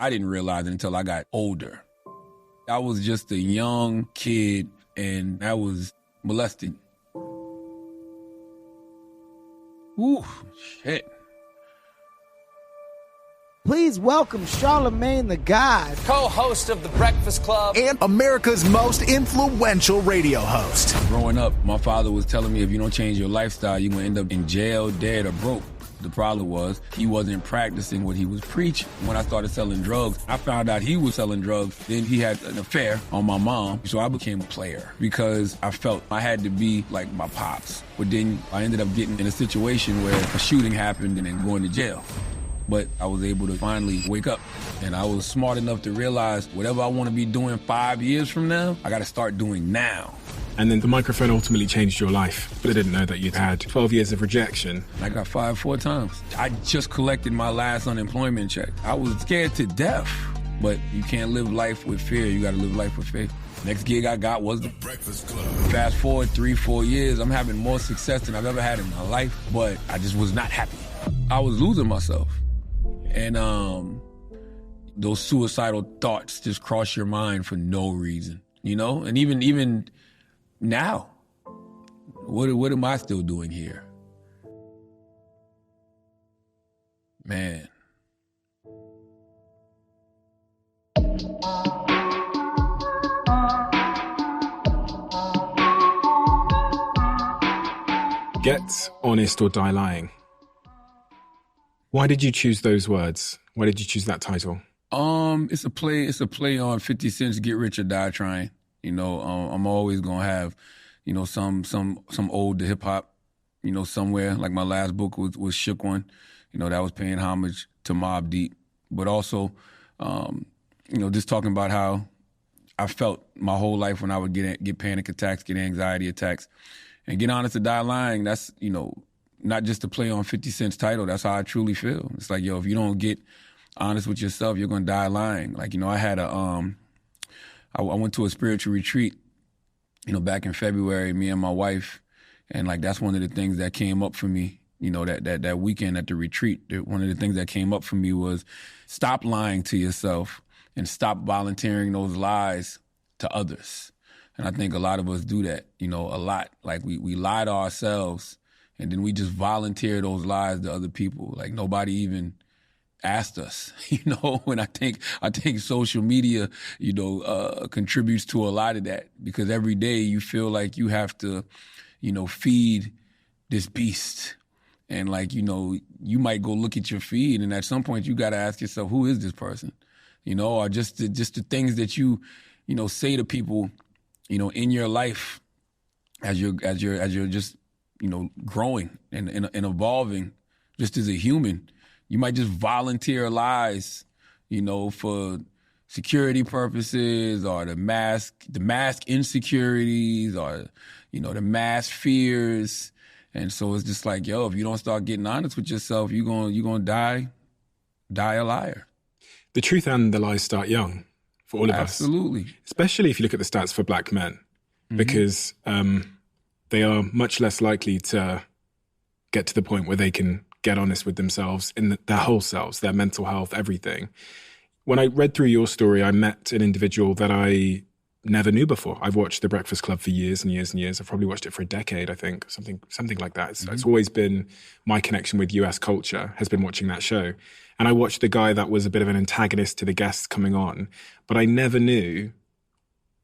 I didn't realize it until I got older. I was just a young kid, and I was molested. Ooh, shit. Please welcome Charlamagne the God, co-host of The Breakfast Club, and America's most influential radio host. Growing up, my father was telling me if you don't change your lifestyle, you're going to end up in jail, dead, or broke. The problem was he wasn't practicing what he was preaching. When I started selling drugs, I found out he was selling drugs. Then he had an affair on my mom. So I became a player because I felt I had to be like my pops. But then I ended up getting in a situation where a shooting happened and then going to jail. But I was able to finally wake up. And I was smart enough to realize whatever I want to be doing 5 years from now, I got to start doing now. And then the microphone ultimately changed your life. But I didn't know that you'd had 12 years of rejection. I got fired 4 times. I just collected my last unemployment check. I was scared to death. But you can't live life with fear. You got to live life with faith. Next gig I got was The Breakfast Club. Fast forward 3-4 years, I'm having more success than I've ever had in my life. But I just was not happy. I was losing myself. And those suicidal thoughts just cross your mind for no reason, you know? And even now, what am I still doing here? Man. Get honest or die lying. Why did you choose those words? Why did you choose that title? It's a play on 50 Cent's Get Rich or Die Trying. You know, I'm always gonna have, you know, some ode to hip hop, you know, somewhere. Like my last book was Shook One, you know, that was paying homage to Mobb Deep. But also, you know, just talking about how I felt my whole life when I would get panic attacks, get anxiety attacks. And Get Honest or Die Lying, that's, you know, not just to play on 50 Cent's title. That's how I truly feel. It's like, yo, if you don't get honest with yourself, you're going to die lying. Like, you know, I had I went to a spiritual retreat, you know, back in February, me and my wife. And like, that's one of the things that came up for me, you know, that weekend at the retreat. One of the things that came up for me was stop lying to yourself and stop volunteering those lies to others. And I think a lot of us do that, you know, a lot. Like we lie to ourselves and then we just volunteer those lies to other people. Like nobody even asked us, you know. And I think social media, you know, contributes to a lot of that because every day you feel like you have to, you know, feed this beast. And like, you know, you might go look at your feed and at some point you got to ask yourself, who is this person? You know, or just the things that you know, say to people, you know, in your life as you're just, you know, growing and evolving just as a human. You might just volunteer lies, you know, for security purposes or the mask insecurities or, you know, the mask fears. And so it's just like, yo, if you don't start getting honest with yourself, you're gonna die a liar. The truth and the lies start young for all of us. Absolutely. Especially if you look at the stats for black men, because they are much less likely to get to the point where they can get honest with themselves in their whole selves, their mental health, everything. When I read through your story, I met an individual that I never knew before. I've watched The Breakfast Club for years and years and years. I've probably watched it for a decade, I think, something like that. It's always been my connection with US culture, has been watching that show. And I watched the guy that was a bit of an antagonist to the guests coming on, but I never knew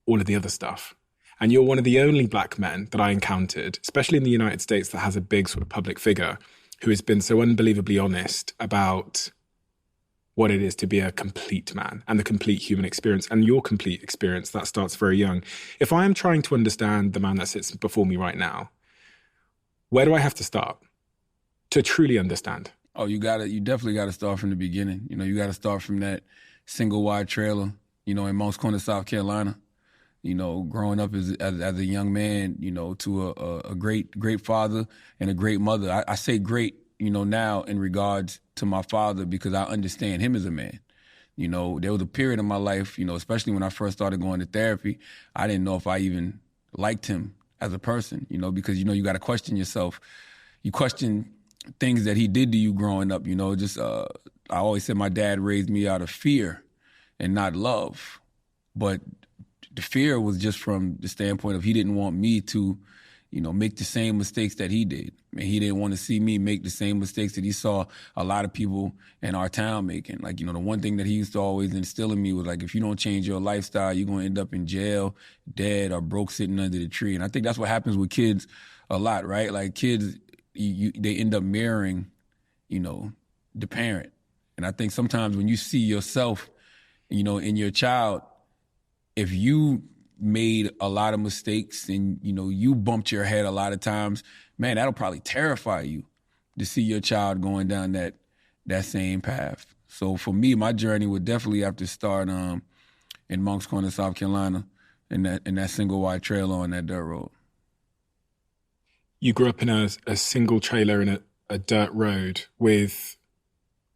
all of the other stuff. And you're one of the only black men that I encountered, especially in the United States, that has a big sort of public figure who has been so unbelievably honest about what it is to be a complete man and the complete human experience and your complete experience that starts very young. If I am trying to understand the man that sits before me right now, where do I have to start to truly understand? Oh, you definitely got to start from the beginning. You know, you got to start from that single wide trailer, you know, in Moncks Corner, South Carolina. You know, growing up as a young man, you know, to a great father and a great mother. I say great, you know, now in regards to my father because I understand him as a man. You know, there was a period in my life, you know, especially when I first started going to therapy, I didn't know if I even liked him as a person, you know, because, you know, you got to question yourself. You question things that he did to you growing up, you know, just I always said my dad raised me out of fear. and not love. But the fear was just from the standpoint of he didn't want me to, make the same mistakes that he did. And he didn't want to see me make the same mistakes that he saw a lot of people in our town making. Like, the one thing that he used to always instill in me was like, if you don't change your lifestyle, you're going to end up in jail, dead, or broke sitting under the tree. And I think that's what happens with kids a lot, right? Like kids, they end up mirroring, the parent. And I think sometimes when you see yourself, in your child, if you made a lot of mistakes and, you bumped your head a lot of times, man, that'll probably terrify you to see your child going down that same path. So for me, my journey would definitely have to start in Moncks Corner, South Carolina, in that single wide trailer on that dirt road. You grew up in a single trailer in a dirt road with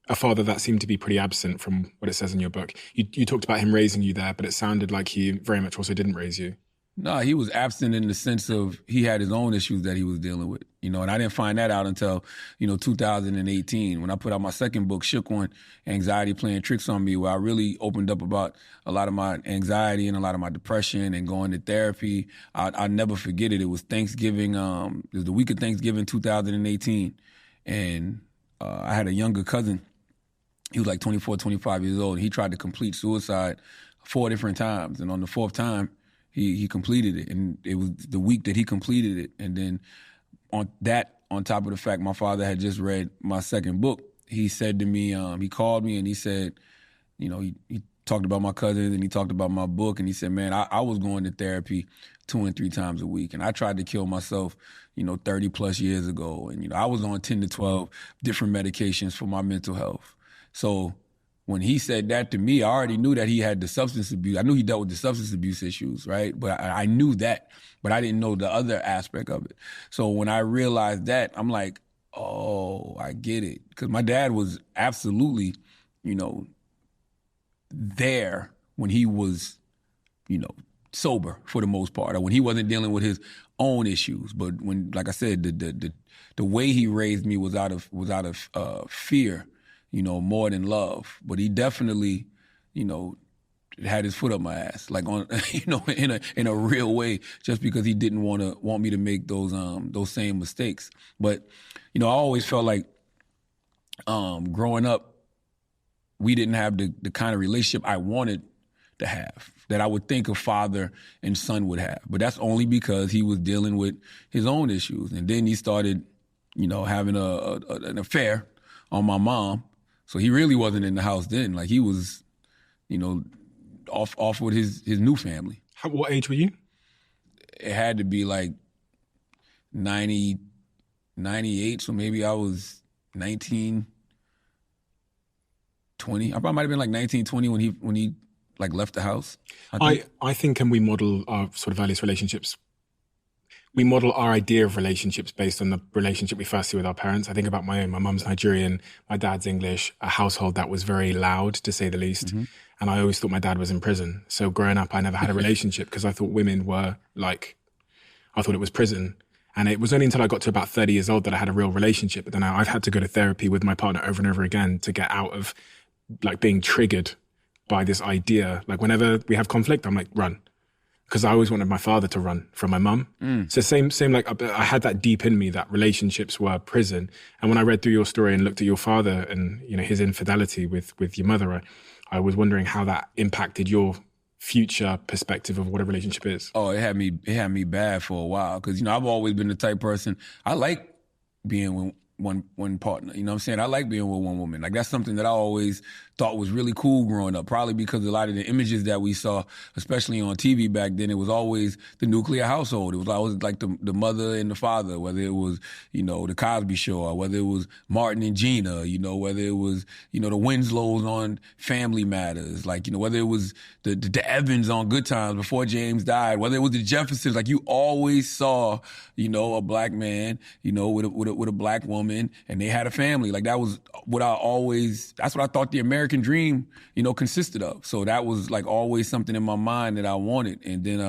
a father that seemed to be pretty absent from what it says in your book. You talked about him raising you there, but it sounded like he very much also didn't raise you. No, he was absent in the sense of he had his own issues that he was dealing with, and I didn't find that out until, 2018 when I put out my second book, Shook One, Anxiety Playing Tricks on Me, where I really opened up about a lot of my anxiety and a lot of my depression and going to therapy. I'll never forget it. It was Thanksgiving, it was the week of Thanksgiving 2018, and I had a younger cousin. He was like 24, 25 years old, and he tried to complete suicide 4 different times, and on the 4th time, he completed it, and it was the week that he completed it. And then on top of the fact my father had just read my second book, he said to me, he called me and he said, he talked about my cousin and he talked about my book, and he said, man, I was going to therapy 2 and 3 times a week, and I tried to kill myself, 30 plus years ago, and I was on 10 to 12 different medications for my mental health. So when he said that to me, I already knew that he had the substance abuse. I knew he dealt with the substance abuse issues, right? But I knew that, but I didn't know the other aspect of it. So when I realized that, I'm like, oh, I get it. Because my dad was absolutely, there when he was, sober for the most part, or when he wasn't dealing with his own issues. But when, like I said, the way he raised me was out of fear, more than love. But he definitely, had his foot up my ass, like on, in a real way, just because he didn't want me to make those same mistakes. But, I always felt like, growing up, we didn't have the kind of relationship I wanted to have, that I would think a father and son would have. But that's only because he was dealing with his own issues. And then he started, having an affair on my mom. So he really wasn't in the house then. Like he was, off with his new family. What age were you? It had to be like 90, 98. So maybe I was 19, 20. I probably might have been like 19, 20 when he like left the house. I think, and we model our sort of earliest relationships. We model our idea of relationships based on the relationship we first see with our parents. I think about my own. My mum's Nigerian, my dad's English, a household that was very loud, to say the least. Mm-hmm. And I always thought my dad was in prison. So growing up, I never had a relationship because I thought women were like, I thought it was prison. And it was only until I got to about 30 years old that I had a real relationship. But then I've had to go to therapy with my partner over and over again to get out of like being triggered by this idea. Like whenever we have conflict, I'm like, run. Because I always wanted my father to run from my mum. So same like I had that deep in me that relationships were prison. And when I read through your story and looked at your father and his infidelity with your mother, I was wondering how that impacted your future perspective of what a relationship is. Oh, it had me bad for a while because I've always been the type person, I like being with one partner. You know what I'm saying? I like being with one woman. Like that's something that I always thought was really cool growing up, probably because a lot of the images that we saw, especially on TV back then, it was always the nuclear household. It was always like the mother and the father, whether it was, the Cosby Show, or whether it was Martin and Gina, whether it was, the Winslows on Family Matters, like, whether it was the Evans on Good Times before James died, whether it was the Jeffersons, like you always saw, a black man, with a black woman, and they had a family. Like that was what that's what I thought the American dream, consisted of. So that was like always something in my mind that I wanted. And then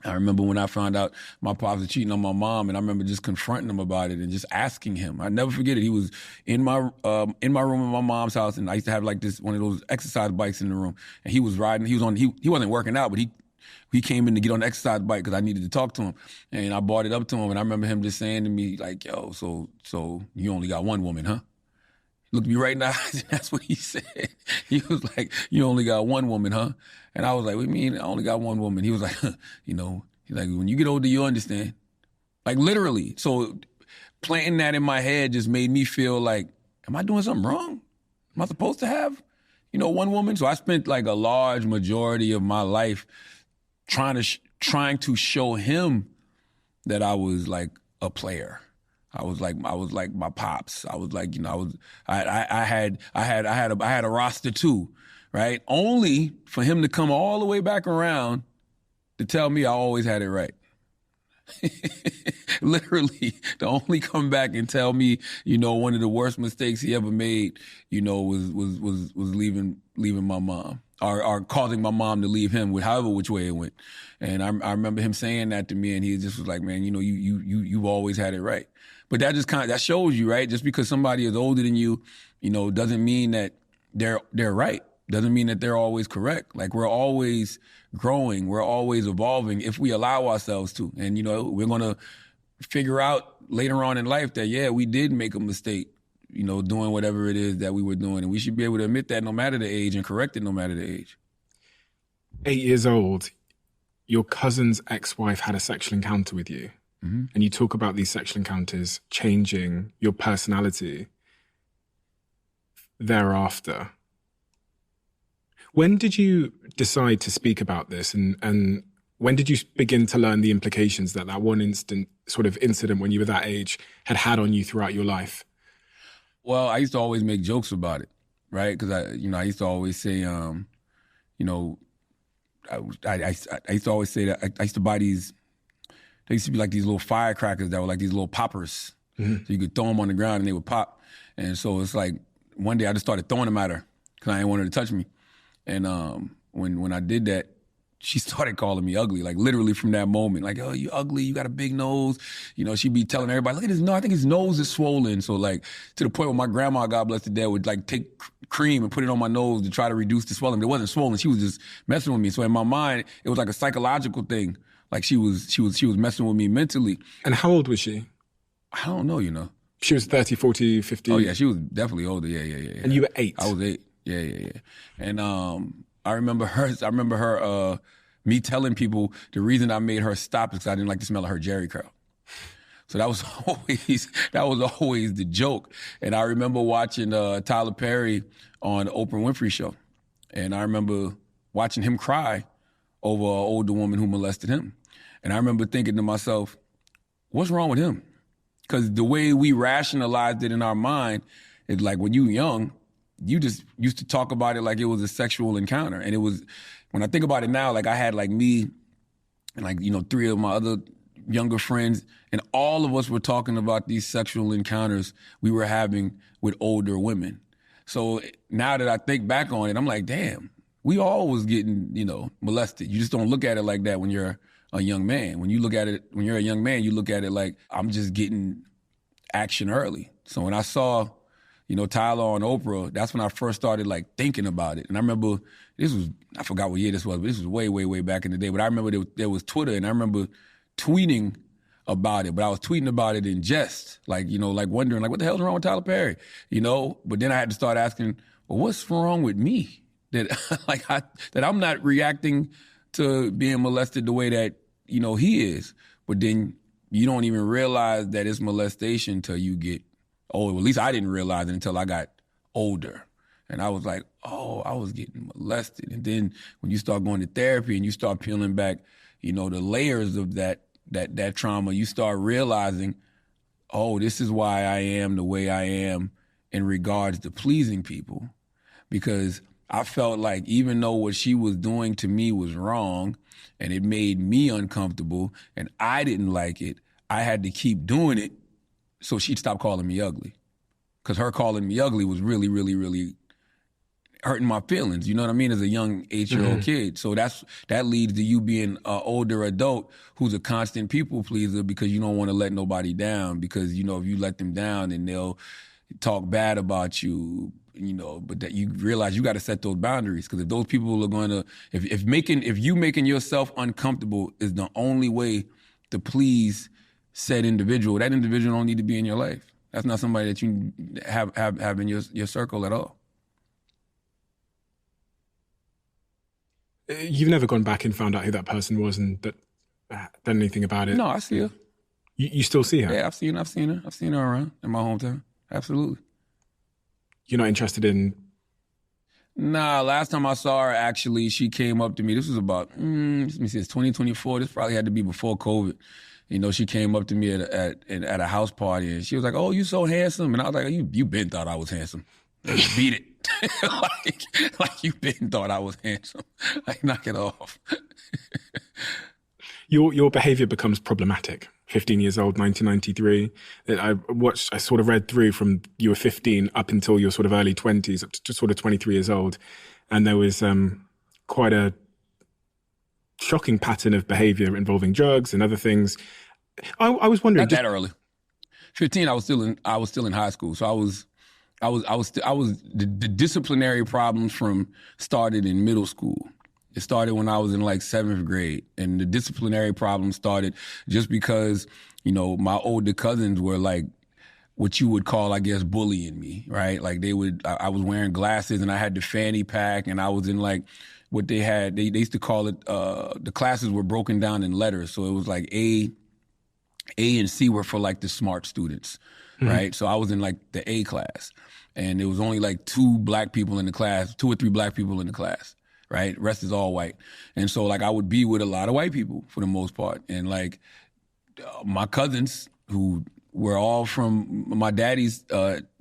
I remember when I found out my pops was cheating on my mom, and I remember just confronting him about it and just asking him. I never forget it. He was in my room in my mom's house, and I used to have like this one of those exercise bikes in the room. And he was riding. He wasn't working out, but he came in to get on the exercise bike because I needed to talk to him. And I brought it up to him, and I remember him just saying to me like, "Yo, so you only got one woman, huh?" He looked me right in the eyes, and that's what he said. He was like, "You only got one woman, huh?" And I was like, "What do you mean I only got one woman?" He was like, he's like, "When you get older, you'll understand." Like literally. So planting that in my head just made me feel like, am I doing something wrong? Am I supposed to have, one woman? So I spent like a large majority of my life trying to show him that I was like a player. I was like my pops. I was like, I had a roster too, right? Only for him to come all the way back around to tell me I always had it right. Literally, to only come back and tell me, one of the worst mistakes he ever made, was leaving my mom or causing my mom to leave him, with however which way it went. And I remember him saying that to me, and he just was like, "Man, you've always had it right." But that just that shows you, right? Just because somebody is older than you, doesn't mean that they're right. Doesn't mean that they're always correct. Like, we're always growing, we're always evolving if we allow ourselves to. And, we're going to figure out later on in life that, yeah, we did make a mistake, doing whatever it is that we were doing. And we should be able to admit that no matter the age and correct it no matter the age. 8 years old, your cousin's ex-wife had a sexual encounter with you. Mm-hmm. And you talk about these sexual encounters changing your personality thereafter. When did you decide to speak about this, and when did you begin to learn the implications that one incident when you were that age had on you throughout your life? Well, I used to always make jokes about it, right? Because I used to always say, I used to always say that I used to buy these. They used to be like these little firecrackers that were like these little poppers. Mm-hmm. So you could throw them on the ground and they would pop. And so it's like one day I just started throwing them at her because I didn't want her to touch me. And when I did that, she started calling me ugly, like literally from that moment. Like, "Oh, you ugly, you got a big nose." She'd be telling everybody, "Look at his nose, I think his nose is swollen." So like to the point where my grandma, God bless her dead, would like take cream and put it on my nose to try to reduce the swelling. It wasn't swollen, she was just messing with me. So in my mind, it was like a psychological thing. Like she was messing with me mentally. And how old was she? I don't know, She was 30, 40, 50? Oh yeah, she was definitely older, yeah. And you were 8? I was 8. Yeah. And I remember her, me telling people the reason I made her stop is because I didn't like the smell of her Jerry curl. So that was always the joke. And I remember watching Tyler Perry on the Oprah Winfrey Show. And I remember watching him cry over an older woman who molested him. And I remember thinking to myself, what's wrong with him? Because the way we rationalized it in our mind is like when you were young, you just used to talk about it like it was a sexual encounter. And it was, when I think about it now, like I had like me and like, 3 of my other younger friends, and all of us were talking about these sexual encounters we were having with older women. So now that I think back on it, I'm like, damn, we all was getting, molested. You just don't look at it like that when you're a young man. When you look at it, when you're a young man, you look at it like I'm just getting action early. So when I saw, Tyler on Oprah, that's when I first started like thinking about it. And I remember I forgot what year this was, but this was way, way, way back in the day. But I remember there was Twitter, and I remember tweeting about it, but I was tweeting about it in jest, like, like wondering like, what the hell's wrong with Tyler Perry? But then I had to start asking, well, what's wrong with me that that I'm not reacting to being molested the way that, he is. But then you don't even realize that it's molestation till you get older. Well, at least I didn't realize it until I got older. And I was like, oh, I was getting molested. And then when you start going to therapy and you start peeling back, the layers of that trauma, you start realizing, oh, this is why I am the way I am in regards to pleasing people. Because I felt like even though what she was doing to me was wrong and it made me uncomfortable and I didn't like it, I had to keep doing it so she'd stop calling me ugly. Because her calling me ugly was really, really, really hurting my feelings, you know what I mean, as a young 8-year-old kid. So that leads to you being an older adult who's a constant people pleaser because you don't want to let nobody down, because, you know, if you let them down, then they'll talk bad about you, you know, but that you realize you got to set those boundaries, because if those people are going to, if you making yourself uncomfortable is the only way to please said individual, that individual don't need to be in your life. That's not somebody that you have in your circle at all. You've never gone back and found out who that person was and done anything about it? No, I see her. You still see her? Yeah, I've seen her. I've seen her around in my hometown. Absolutely. You're not interested in... Nah, last time I saw her, actually, she came up to me. This was about, let me see, it's 2024. This probably had to be before COVID. You know, she came up to me at a house party, and she was like, "Oh, you so handsome." And I was like, you been thought I was handsome. Beat it. like you been thought I was handsome. Like, knock it off. Your behavior becomes problematic. 15 years old, 1993. I sort of read through from you were 15 up until your sort of early 20s, up to sort of 23 years old. And there was quite a shocking pattern of behavior involving drugs and other things. I was wondering... Not that early. 15, I was still in high school. So the disciplinary problems started in middle school. It started when I was in like 7th grade, and the disciplinary problems started just because, you know, my older cousins were like what you would call, I guess, bullying me, right? Like I was wearing glasses and I had the fanny pack, and I was in like what they had, they used to call it, the classes were broken down in letters. So it was like A and C were for like the smart students, right? So I was in like the A class, and there was only like 2 black people in the class, 2 or 3 black people in the class. Right? Rest is all white. And so like I would be with a lot of white people for the most part. And like my cousins, who were all from my daddy's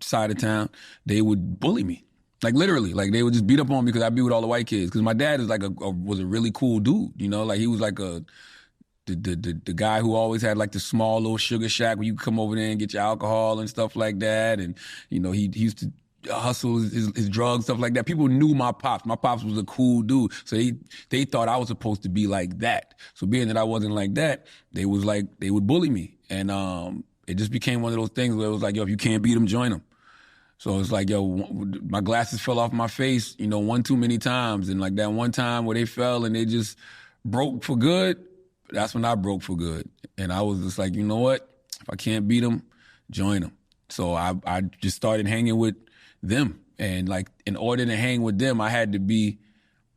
side of town, they would bully me. Like literally, like they would just beat up on me because I'd be with all the white kids. Because my dad is like was a really cool dude, you know? Like he was like the guy who always had like the small little sugar shack where you could come over there and get your alcohol and stuff like that. And, you know, he used to hustle his drugs, stuff like that. People knew my pops. My pops was a cool dude. So they thought I was supposed to be like that. So being that I wasn't like that, they would bully me. And it just became one of those things where it was like, yo, if you can't beat them, join them. So it's like, yo, my glasses fell off my face, you know, one too many times. And like that one time where they fell and they just broke for good, that's when I broke for good. And I was just like, you know what? If I can't beat them, join them. So I just started hanging with them. And like, in order to hang with them, I had to be,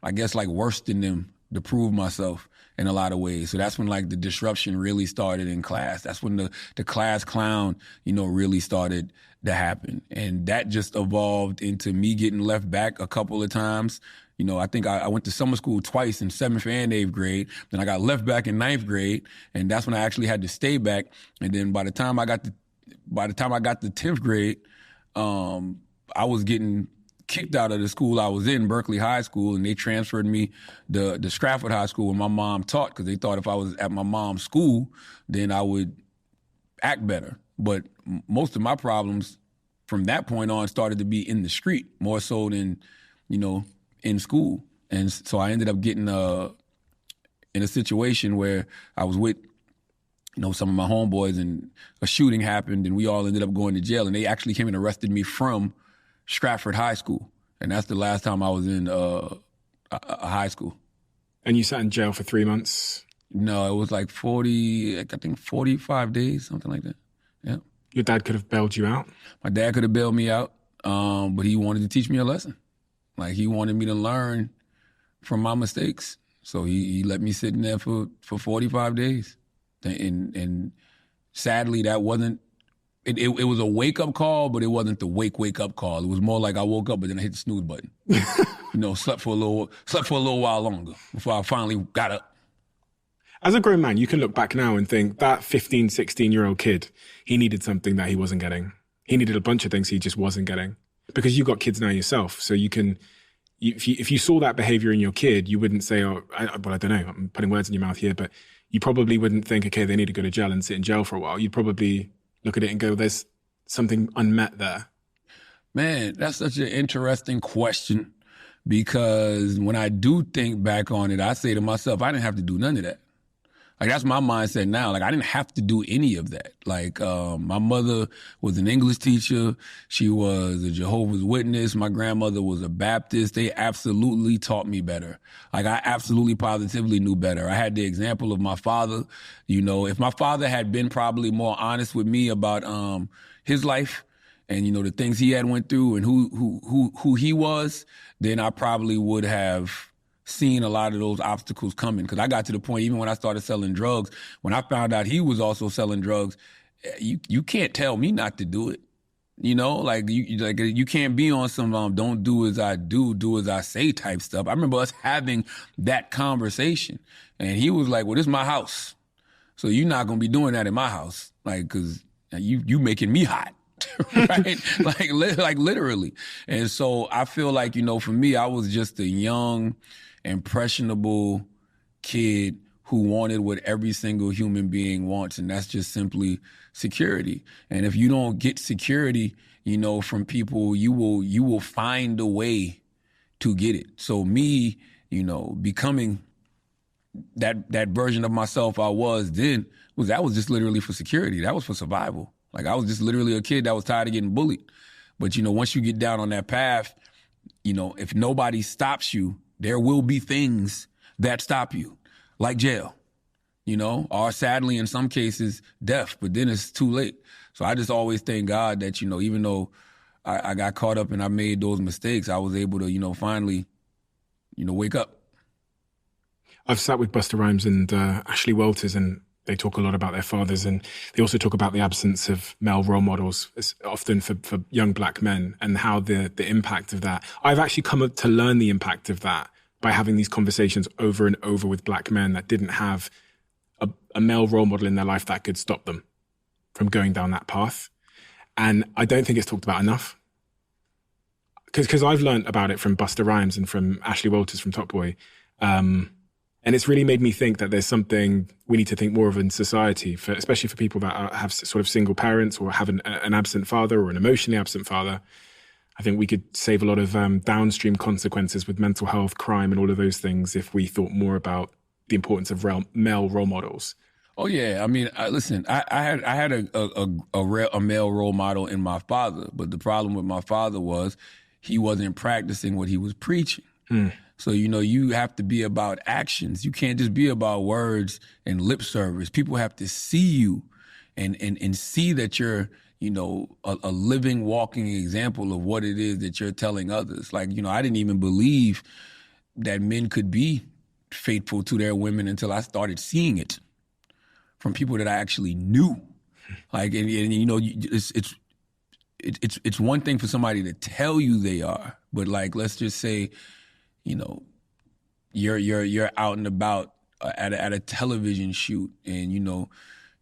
I guess, like worse than them to prove myself in a lot of ways. So that's when like the disruption really started in class. That's when the class clown, you know, really started to happen. And that just evolved into me getting left back a couple of times. You know, I think I went to summer school twice in 7th and 8th grade. Then I got left back in 9th grade. And that's when I actually had to stay back. And then by the time I got to 10th grade, I was getting kicked out of the school I was in, Berkeley High School, and they transferred me to Stratford High School where my mom taught, because they thought if I was at my mom's school, then I would act better. But most of my problems from that point on started to be in the street, more so than, you know, in school. And so I ended up getting in a situation where I was with, you know, some of my homeboys, and a shooting happened, and we all ended up going to jail. And they actually came and arrested me from Stratford High School. And that's the last time I was in a high school. And you sat in jail for 3 months? No, it was like 45 days, something like that. Yeah. Your dad could have bailed you out? My dad could have bailed me out, but he wanted to teach me a lesson. Like, he wanted me to learn from my mistakes. So he let me sit in there for 45 days. And sadly, that wasn't, it was a wake-up call, but it wasn't the wake-up call. It was more like I woke up, but then I hit the snooze button. You know, slept for a little while longer before I finally got up. As a grown man, you can look back now and think that 15, 16-year-old kid, he needed something that he wasn't getting. He needed a bunch of things he just wasn't getting. Because you've got kids now yourself, so you can, if you saw that behavior in your kid, you wouldn't say, I don't know, I'm putting words in your mouth here, but you probably wouldn't think, okay, they need to go to jail and sit in jail for a while. You'd probably look at it and go, there's something unmet there. Man, that's such an interesting question, because when I do think back on it, I say to myself, I didn't have to do none of that. Like, that's my mindset now. Like, I didn't have to do any of that. Like, my mother was an English teacher. She was a Jehovah's Witness. My grandmother was a Baptist. They absolutely taught me better. Like, I absolutely positively knew better. I had the example of my father. You know, if my father had been probably more honest with me about his life and, you know, the things he had went through and who he was, then I probably would have seen a lot of those obstacles coming. Because I got to the point, even when I started selling drugs, when I found out he was also selling drugs, you can't tell me not to do it. You know, like you can't be on some don't do as I do as I say type stuff. I remember us having that conversation, and he was like, "Well, this is my house, so you're not gonna be doing that in my house, like, because you making me hot." Right? like literally. And so I feel like, you know, for me, I was just a young, impressionable kid who wanted what every single human being wants, and that's just simply security. And if you don't get security, you know, from people, you will find a way to get it. So me, you know, becoming that version of myself I was then, that was just literally for security. That was for survival. Like, I was just literally a kid that was tired of getting bullied. But, you know, once you get down on that path, you know, if nobody stops you, there will be things that stop you, like jail, you know, or sadly, in some cases, death. But then it's too late. So I just always thank God that, you know, even though I got caught up and I made those mistakes, I was able to, you know, finally, you know, wake up. I've sat with Busta Rhymes and Ashley Walters, and they talk a lot about their fathers, and they also talk about the absence of male role models, often for young black men, and how the impact of that. I've actually come to learn the impact of that by having these conversations over and over with black men that didn't have a male role model in their life that could stop them from going down that path. And I don't think it's talked about enough. Because I've learned about it from Busta Rhymes and from Ashley Walters from Top Boy. And it's really made me think that there's something we need to think more of in society, especially for people that have sort of single parents or have an absent father or an emotionally absent father. I think we could save a lot of downstream consequences with mental health, crime, and all of those things if we thought more about the importance of male role models. Oh yeah, I mean, listen, I had a male role model in my father, but the problem with my father was he wasn't practicing what he was preaching. So, you know, you have to be about actions. You can't just be about words and lip service. People have to see you and see that you're, you know, a living, walking example of what it is that you're telling others. Like, you know, I didn't even believe that men could be faithful to their women until I started seeing it from people that I actually knew. Like, and you know, it's one thing for somebody to tell you they are, but like, let's just say, you know, you're out and about at a television shoot, and you know,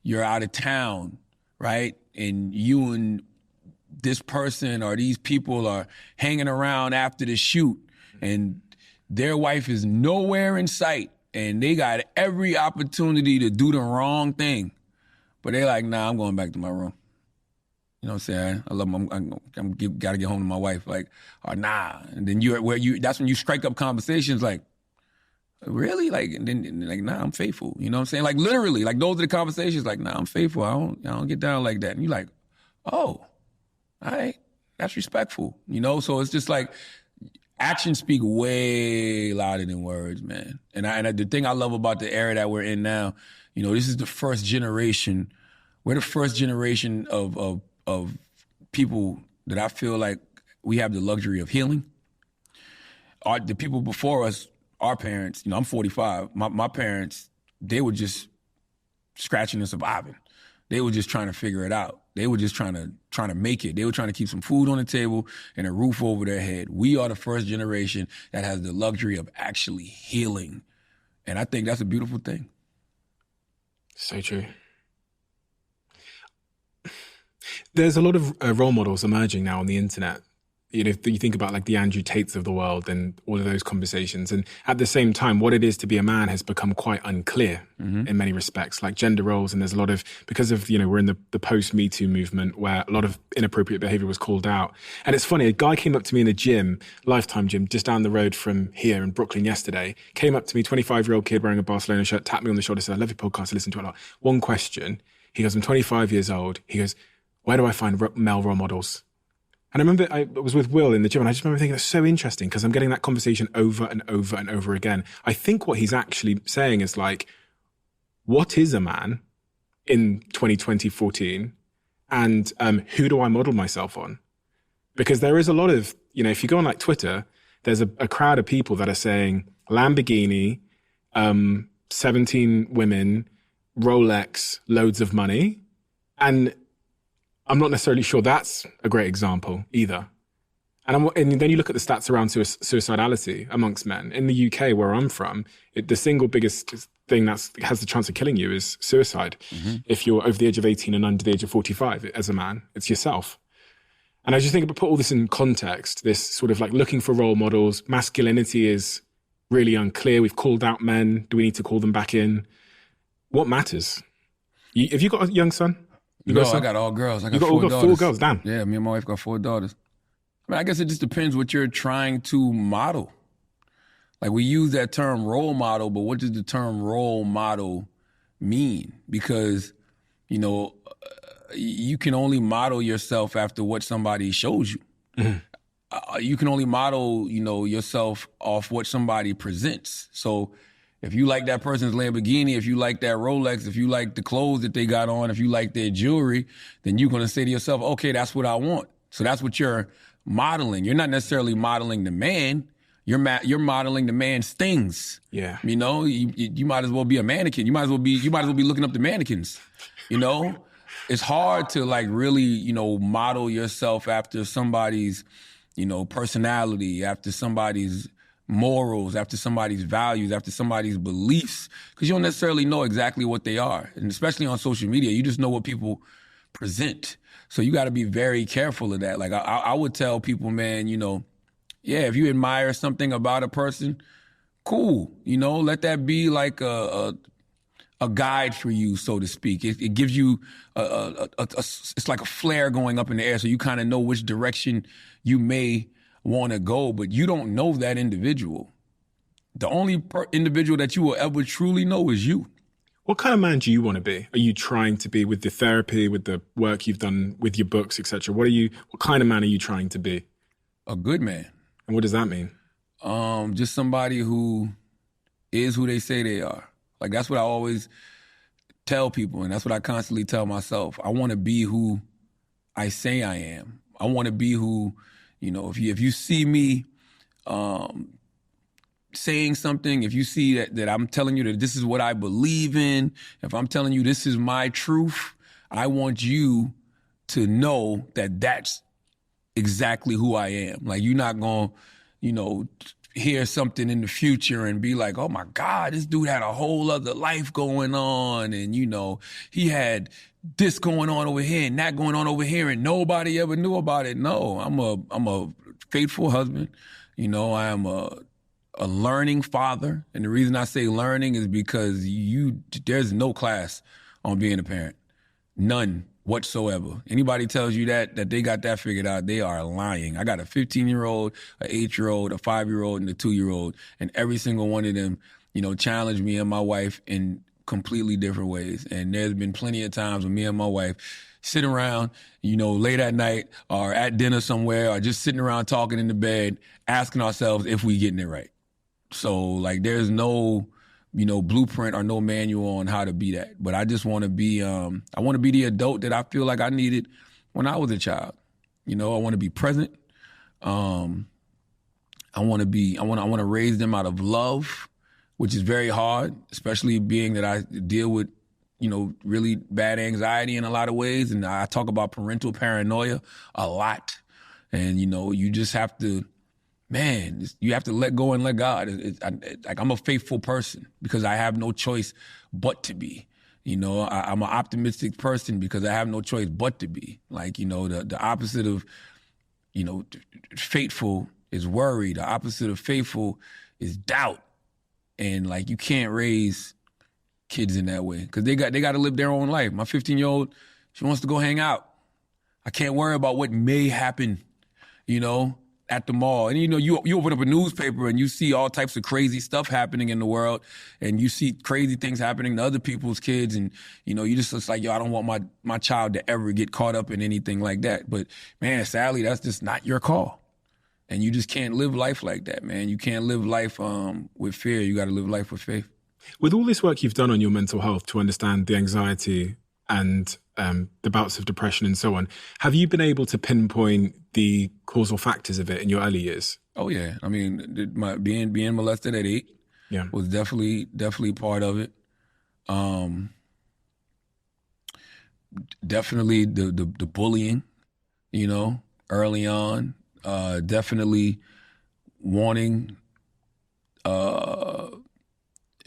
you're out of town, right? And you and this person or these people are hanging around after the shoot, and their wife is nowhere in sight, and they got every opportunity to do the wrong thing, but they're like, nah, I'm going back to my room. You know what I'm saying? I love them. Gotta get home to my wife. Like, or nah. And then that's when you strike up conversations like, really? Like, and then like, nah, I'm faithful. You know what I'm saying? Like, literally, like, those are the conversations. Like, nah, I'm faithful. I don't get down like that. And you're like, oh, all right, that's respectful. You know? So it's just like, actions speak way louder than words, man. And the thing I love about the era that we're in now, you know, this is the first generation. We're the first generation of people that I feel like we have the luxury of healing. The people before us, our parents, you know, I'm 45. My parents, they were just scratching and surviving. They were just trying to figure it out. They were just trying to make it. They were trying to keep some food on the table and a roof over their head. We are the first generation that has the luxury of actually healing. And I think that's a beautiful thing. So true. There's a lot of role models emerging now on the internet. you know, you think about like the Andrew Tates of the world and all of those conversations. And at the same time, what it is to be a man has become quite unclear in many respects, like gender roles. And there's a lot of, because of, you know, we're in the post-Me Too movement where a lot of inappropriate behavior was called out. And it's funny, a guy came up to me in a gym, Lifetime gym, just down the road from here in Brooklyn yesterday, came up to me, 25-year-old kid wearing a Barcelona shirt, tapped me on the shoulder, said, I love your podcast, I listen to it a lot. One question, he goes, I'm 25 years old. He goes, where do I find male role models? And I remember I was with Will in the gym, and I just remember thinking, that's so interesting because I'm getting that conversation over and over and over again. I think what he's actually saying is like, what is a man in 2014? And who do I model myself on? Because there is a lot of, you know, if you go on like Twitter, there's a crowd of people that are saying Lamborghini, 17 women, Rolex, loads of money. And I'm not necessarily sure that's a great example either. And then you look at the stats around suicidality amongst men. In the UK, where I'm from, the single biggest thing that has the chance of killing you is suicide. If you're over the age of 18 and under the age of 45 as a man, it's yourself. And I just think, put all this in context, this sort of like looking for role models, masculinity is really unclear. We've called out men. Do we need to call them back in? What matters? Have you got a young son? No, I got all girls. I got four daughters. 4 girls, damn. Yeah, me and my wife got 4 daughters. I mean, I guess it just depends what you're trying to model. Like, we use that term role model, but what does the term role model mean? Because, you know, you can only model yourself after what somebody shows you. You can only model, you know, yourself off what somebody presents. So if you like that person's Lamborghini, if you like that Rolex, if you like the clothes that they got on, if you like their jewelry, then you're going to say to yourself, okay, that's what I want. So that's what you're modeling. You're not necessarily modeling the man. You're modeling the man's things. Yeah. You know, you might as well be a mannequin. You might as well be looking up the mannequins. You know, it's hard to like really, you know, model yourself after somebody's, you know, personality, after somebody's morals, after somebody's values, after somebody's beliefs, because you don't necessarily know exactly what they are. And especially on social media, you just know what people present. So you got to be very careful of that. Like I would tell people, man, you know, yeah, if you admire something about a person, cool. You know, let that be like a guide for you, so to speak. It gives you it's like a flare going up in the air, so you kind of know which direction you may want to go, but you don't know that individual. The only individual that you will ever truly know is you. What kind of man do you want to be? Are you trying to be with the therapy, with the work you've done, with your books, etc.? What kind of man are you trying to be? A good man. And what does that mean? Just somebody who is who they say they are. Like, that's what I always tell people, and that's what I constantly tell myself. I want to be who I say I am. I want to be who, you know, if you see me saying something, if you see that I'm telling you that this is what I believe in, if I'm telling you this is my truth, I want you to know that that's exactly who I am. Like, you're not going to, you know, hear something in the future and be like, oh my God, this dude had a whole other life going on. And, you know, he had this going on over here and that going on over here and nobody ever knew about it. No, I'm a faithful husband. You know, I am a learning father. And the reason I say learning is because there's no class on being a parent. None whatsoever. Anybody tells you that they got that figured out, they are lying. I got a 15-year-old, an 8-year-old, a 5-year-old, and a 2-year-old, and every single one of them, you know, challenged me and my wife in completely different ways. And there's been plenty of times when me and my wife sit around, you know, late at night or at dinner somewhere or just sitting around talking in the bed, asking ourselves if we getting it right. So, like, there's no, you know, blueprint or no manual on how to be that. But I just want to be, I want to be the adult that I feel like I needed when I was a child. You know, I want to be present. I want to raise them out of love, which is very hard, especially being that I deal with, you know, really bad anxiety in a lot of ways. And I talk about parental paranoia a lot. And, you know, you just have to, man, you have to let go and let God. Like, I'm a faithful person because I have no choice but to be. You know, I'm an optimistic person because I have no choice but to be. Like, you know, the opposite of Faithful is worry. The opposite of faithful is doubt. And like, you can't raise kids in that way because they got to live their own life. My 15-year-old, she wants to go hang out. I can't worry about what may happen, at the mall. And, you open up a newspaper and you see all types of crazy stuff happening in the world, and you see crazy things happening to other people's kids. And, you just like, I don't want my child to ever get caught up in anything like that. But, man, sadly, that's just not your call. And you just can't live life like that, man. You can't live life with fear. You got to live life with faith. With all this work you've done on your mental health to understand the anxiety and the bouts of depression and so on, have you been able to pinpoint the causal factors of it in your early years? Oh, yeah. I mean, being molested at 8 was definitely part of it. Definitely the bullying, early on. Definitely wanting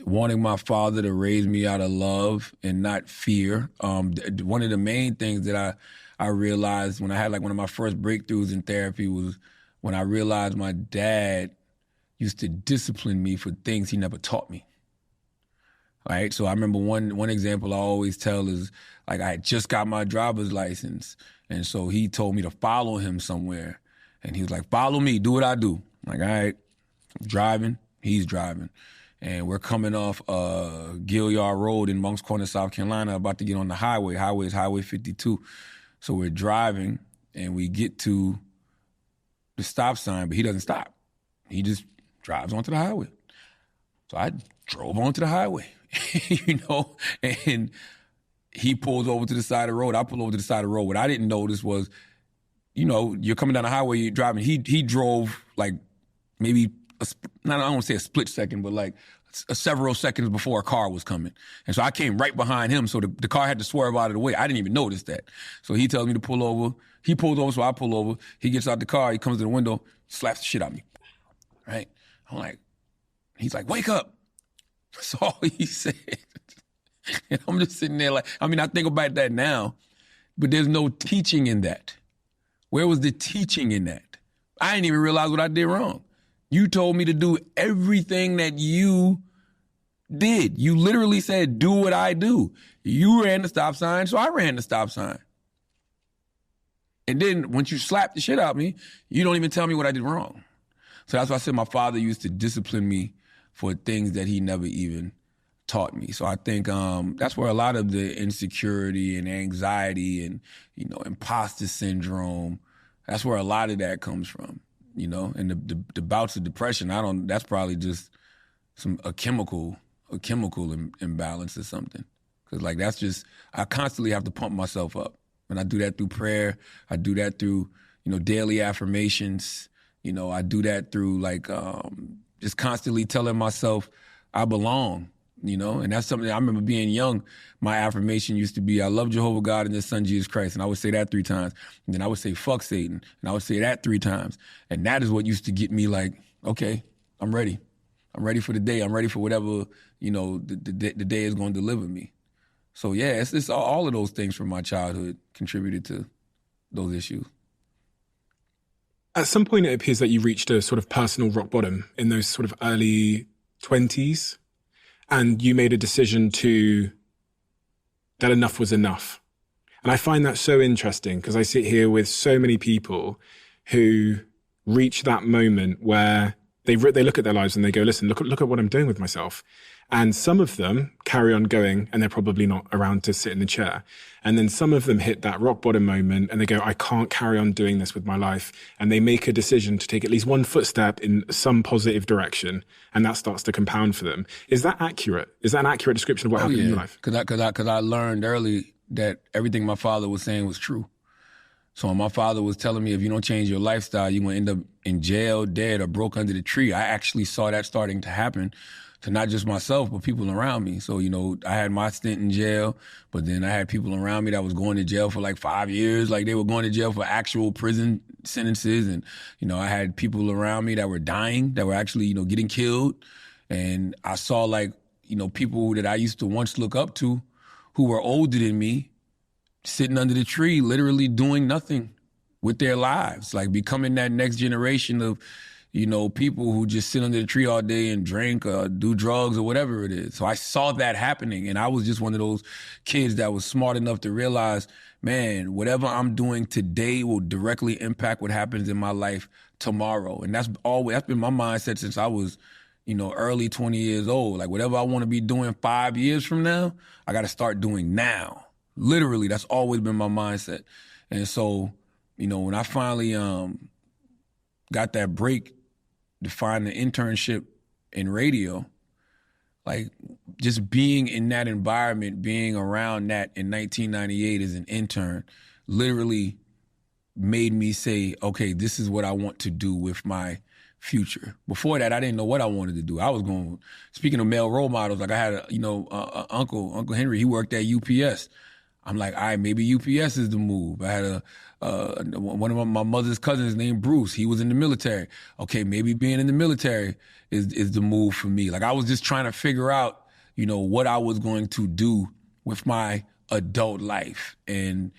my father to raise me out of love and not fear. One of the main things that I realized when I had like one of my first breakthroughs in therapy was when I realized my dad used to discipline me for things he never taught me. All right, so I remember one example I always tell is like I had just got my driver's license, and so he told me to follow him somewhere. And he was like, follow me, do what I do. I'm like, all right, I'm driving, he's driving. And we're coming off Gilliard Road in Moncks Corner, South Carolina, about to get on the highway. Highway is Highway 52. So we're driving, and we get to the stop sign, but he doesn't stop. He just drives onto the highway. So I drove onto the highway, and he pulls over to the side of the road. I pull over to the side of the road. What I didn't notice was, you're coming down the highway, you're driving. He drove like maybe, I don't want to say a split second, but like several seconds before a car was coming. And so I came right behind him, so the car had to swerve out of the way. I didn't even notice that. So he tells me to pull over. He pulls over, so I pull over. He gets out the car, he comes to the window, slaps the shit out of me. Right? I'm like, he's like, wake up. That's all he said. And I'm just sitting there like, I think about that now, but there's no teaching in that. Where was the teaching in that? I didn't even realize what I did wrong. You told me to do everything that you did. You literally said, do what I do. You ran the stop sign, so I ran the stop sign. And then once you slap the shit out of me, you don't even tell me what I did wrong. So that's why I said my father used to discipline me for things that he never even taught me. So I think that's where a lot of the insecurity and anxiety and, imposter syndrome, that's where a lot of that comes from, and the bouts of depression, that's probably just a chemical imbalance or something. Cause like, that's just, I constantly have to pump myself up. And I do that through prayer. I do that through, daily affirmations. I do that through like, just constantly telling myself I belong. And that's something I remember being young. My affirmation used to be, I love Jehovah God and his son, Jesus Christ. And I would say that 3 times. And then I would say, fuck Satan. And I would say that 3 times. And that is what used to get me like, okay, I'm ready. I'm ready for the day. I'm ready for whatever, the day is going to deliver me. So yeah, it's all of those things from my childhood contributed to those issues. At some point, it appears that you reached a sort of personal rock bottom in those sort of early 20s. And you made a decision that enough was enough. And I find that so interesting because I sit here with so many people who reach that moment where they look at their lives and they go, listen, look at what I'm doing with myself. And some of them carry on going and they're probably not around to sit in the chair. And then some of them hit that rock bottom moment and they go, I can't carry on doing this with my life. And they make a decision to take at least one footstep in some positive direction. And that starts to compound for them. Is that accurate? Is that an accurate description of what happened in your life? Because I learned early that everything my father was saying was true. So when my father was telling me, if you don't change your lifestyle, you're going to end up in jail, dead, or broke under the tree, I actually saw that starting to happen to not just myself, but people around me. So, I had my stint in jail, but then I had people around me that was going to jail for like 5 years. Like they were going to jail for actual prison sentences. And, I had people around me that were dying, that were actually, getting killed. And I saw like, people that I used to once look up to who were older than me sitting under the tree, literally doing nothing with their lives, like becoming that next generation of, people who just sit under the tree all day and drink or do drugs or whatever it is. So I saw that happening, and I was just one of those kids that was smart enough to realize, man, whatever I'm doing today will directly impact what happens in my life tomorrow. And that's been my mindset since I was, early 20 years old. Like, whatever I want to be doing 5 years from now, I got to start doing now. Literally, that's always been my mindset. And so, when I finally got that break to find an internship in radio, like just being in that environment, being around that in 1998 as an intern, literally made me say, okay, this is what I want to do with my future. Before that, I didn't know what I wanted to do. I was going, speaking of male role models, like I had Uncle Henry, he worked at UPS. I'm like, all right, maybe UPS is the move. I had one of my mother's cousins named Bruce. He was in the military. Okay, maybe being in the military is the move for me. Like, I was just trying to figure out, what I was going to do with my adult life. And,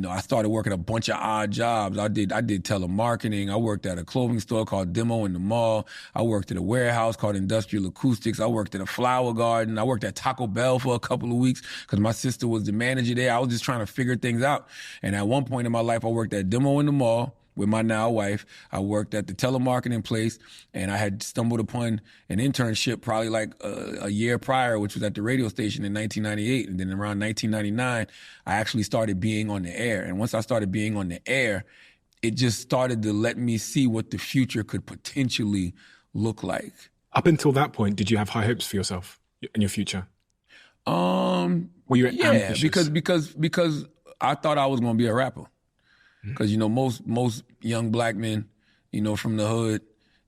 I started working a bunch of odd jobs. I did telemarketing. I worked at a clothing store called Demo in the mall. I worked at a warehouse called Industrial Acoustics. I worked at a flower garden. I worked at Taco Bell for a couple of weeks because my sister was the manager there. I was just trying to figure things out. And at one point in my life, I worked at Demo in the mall with my now wife. I worked at the telemarketing place, and I had stumbled upon an internship probably like a year prior, which was at the radio station in 1998. And then around 1999, I actually started being on the air. And once I started being on the air, it just started to let me see what the future could potentially look like. Up until that point, did you have high hopes for yourself and your future? Were you ambitious? because I thought I was going to be a rapper. Because, most young black men, from the hood,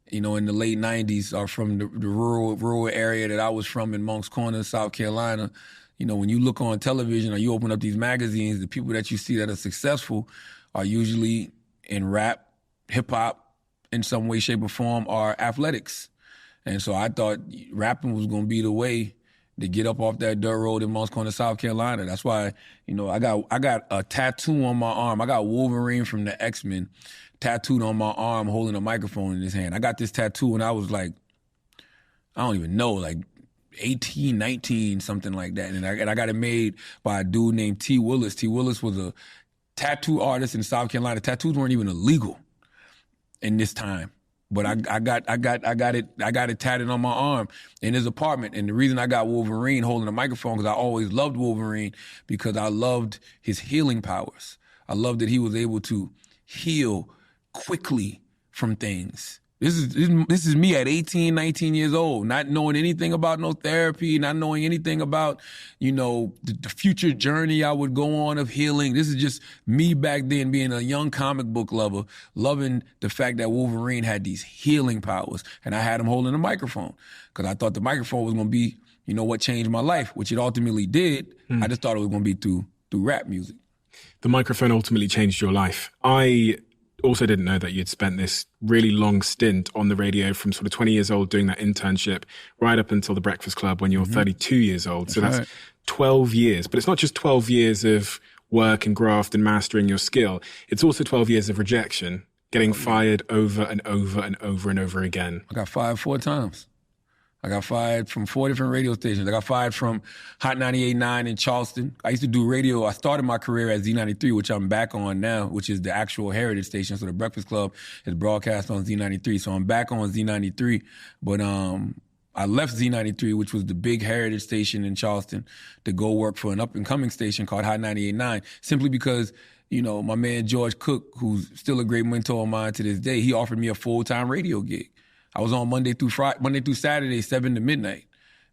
in the late 90s are from the rural area that I was from in Moncks Corner, South Carolina. When you look on television or you open up these magazines, the people that you see that are successful are usually in rap, hip-hop, in some way, shape, or form, or athletics. And so I thought rapping was going to be the way to get up off that dirt road in Moncks Corner, South Carolina. That's why, I got a tattoo on my arm. I got Wolverine from the X-Men tattooed on my arm holding a microphone in his hand. I got this tattoo when I was like, I don't even know, like 18, 19, something like that. And I got it made by a dude named T. Willis. T. Willis was a tattoo artist in South Carolina. Tattoos weren't even illegal in this time. But I got it tatted on my arm in his apartment. And the reason I got Wolverine holding a microphone, because I always loved Wolverine, because I loved his healing powers. I loved that he was able to heal quickly from things. This is me at 18, 19 years old, not knowing anything about no therapy, not knowing anything about, the future journey I would go on of healing. This is just me back then being a young comic book lover, loving the fact that Wolverine had these healing powers, and I had him holding a microphone because I thought the microphone was going to be, what changed my life, which it ultimately did. I just thought it was going to be through rap music. The microphone ultimately changed your life. I also didn't know that you'd spent this really long stint on the radio from sort of 20 years old doing that internship right up until the Breakfast Club when you were 32 years old. So that's 12 years. But it's not just 12 years of work and graft and mastering your skill. It's also 12 years of rejection, getting fired over and over and over and over again. I got fired 4 times. I got fired from 4 different radio stations. I got fired from Hot 98.9 in Charleston. I used to do radio. I started my career at Z93, which I'm back on now, which is the actual heritage station. So the Breakfast Club is broadcast on Z93. So I'm back on Z93. But I left Z93, which was the big heritage station in Charleston, to go work for an up-and-coming station called Hot 98.9, simply because, my man George Cook, who's still a great mentor of mine to this day, he offered me a full-time radio gig. I was on Monday through Saturday, 7 to midnight.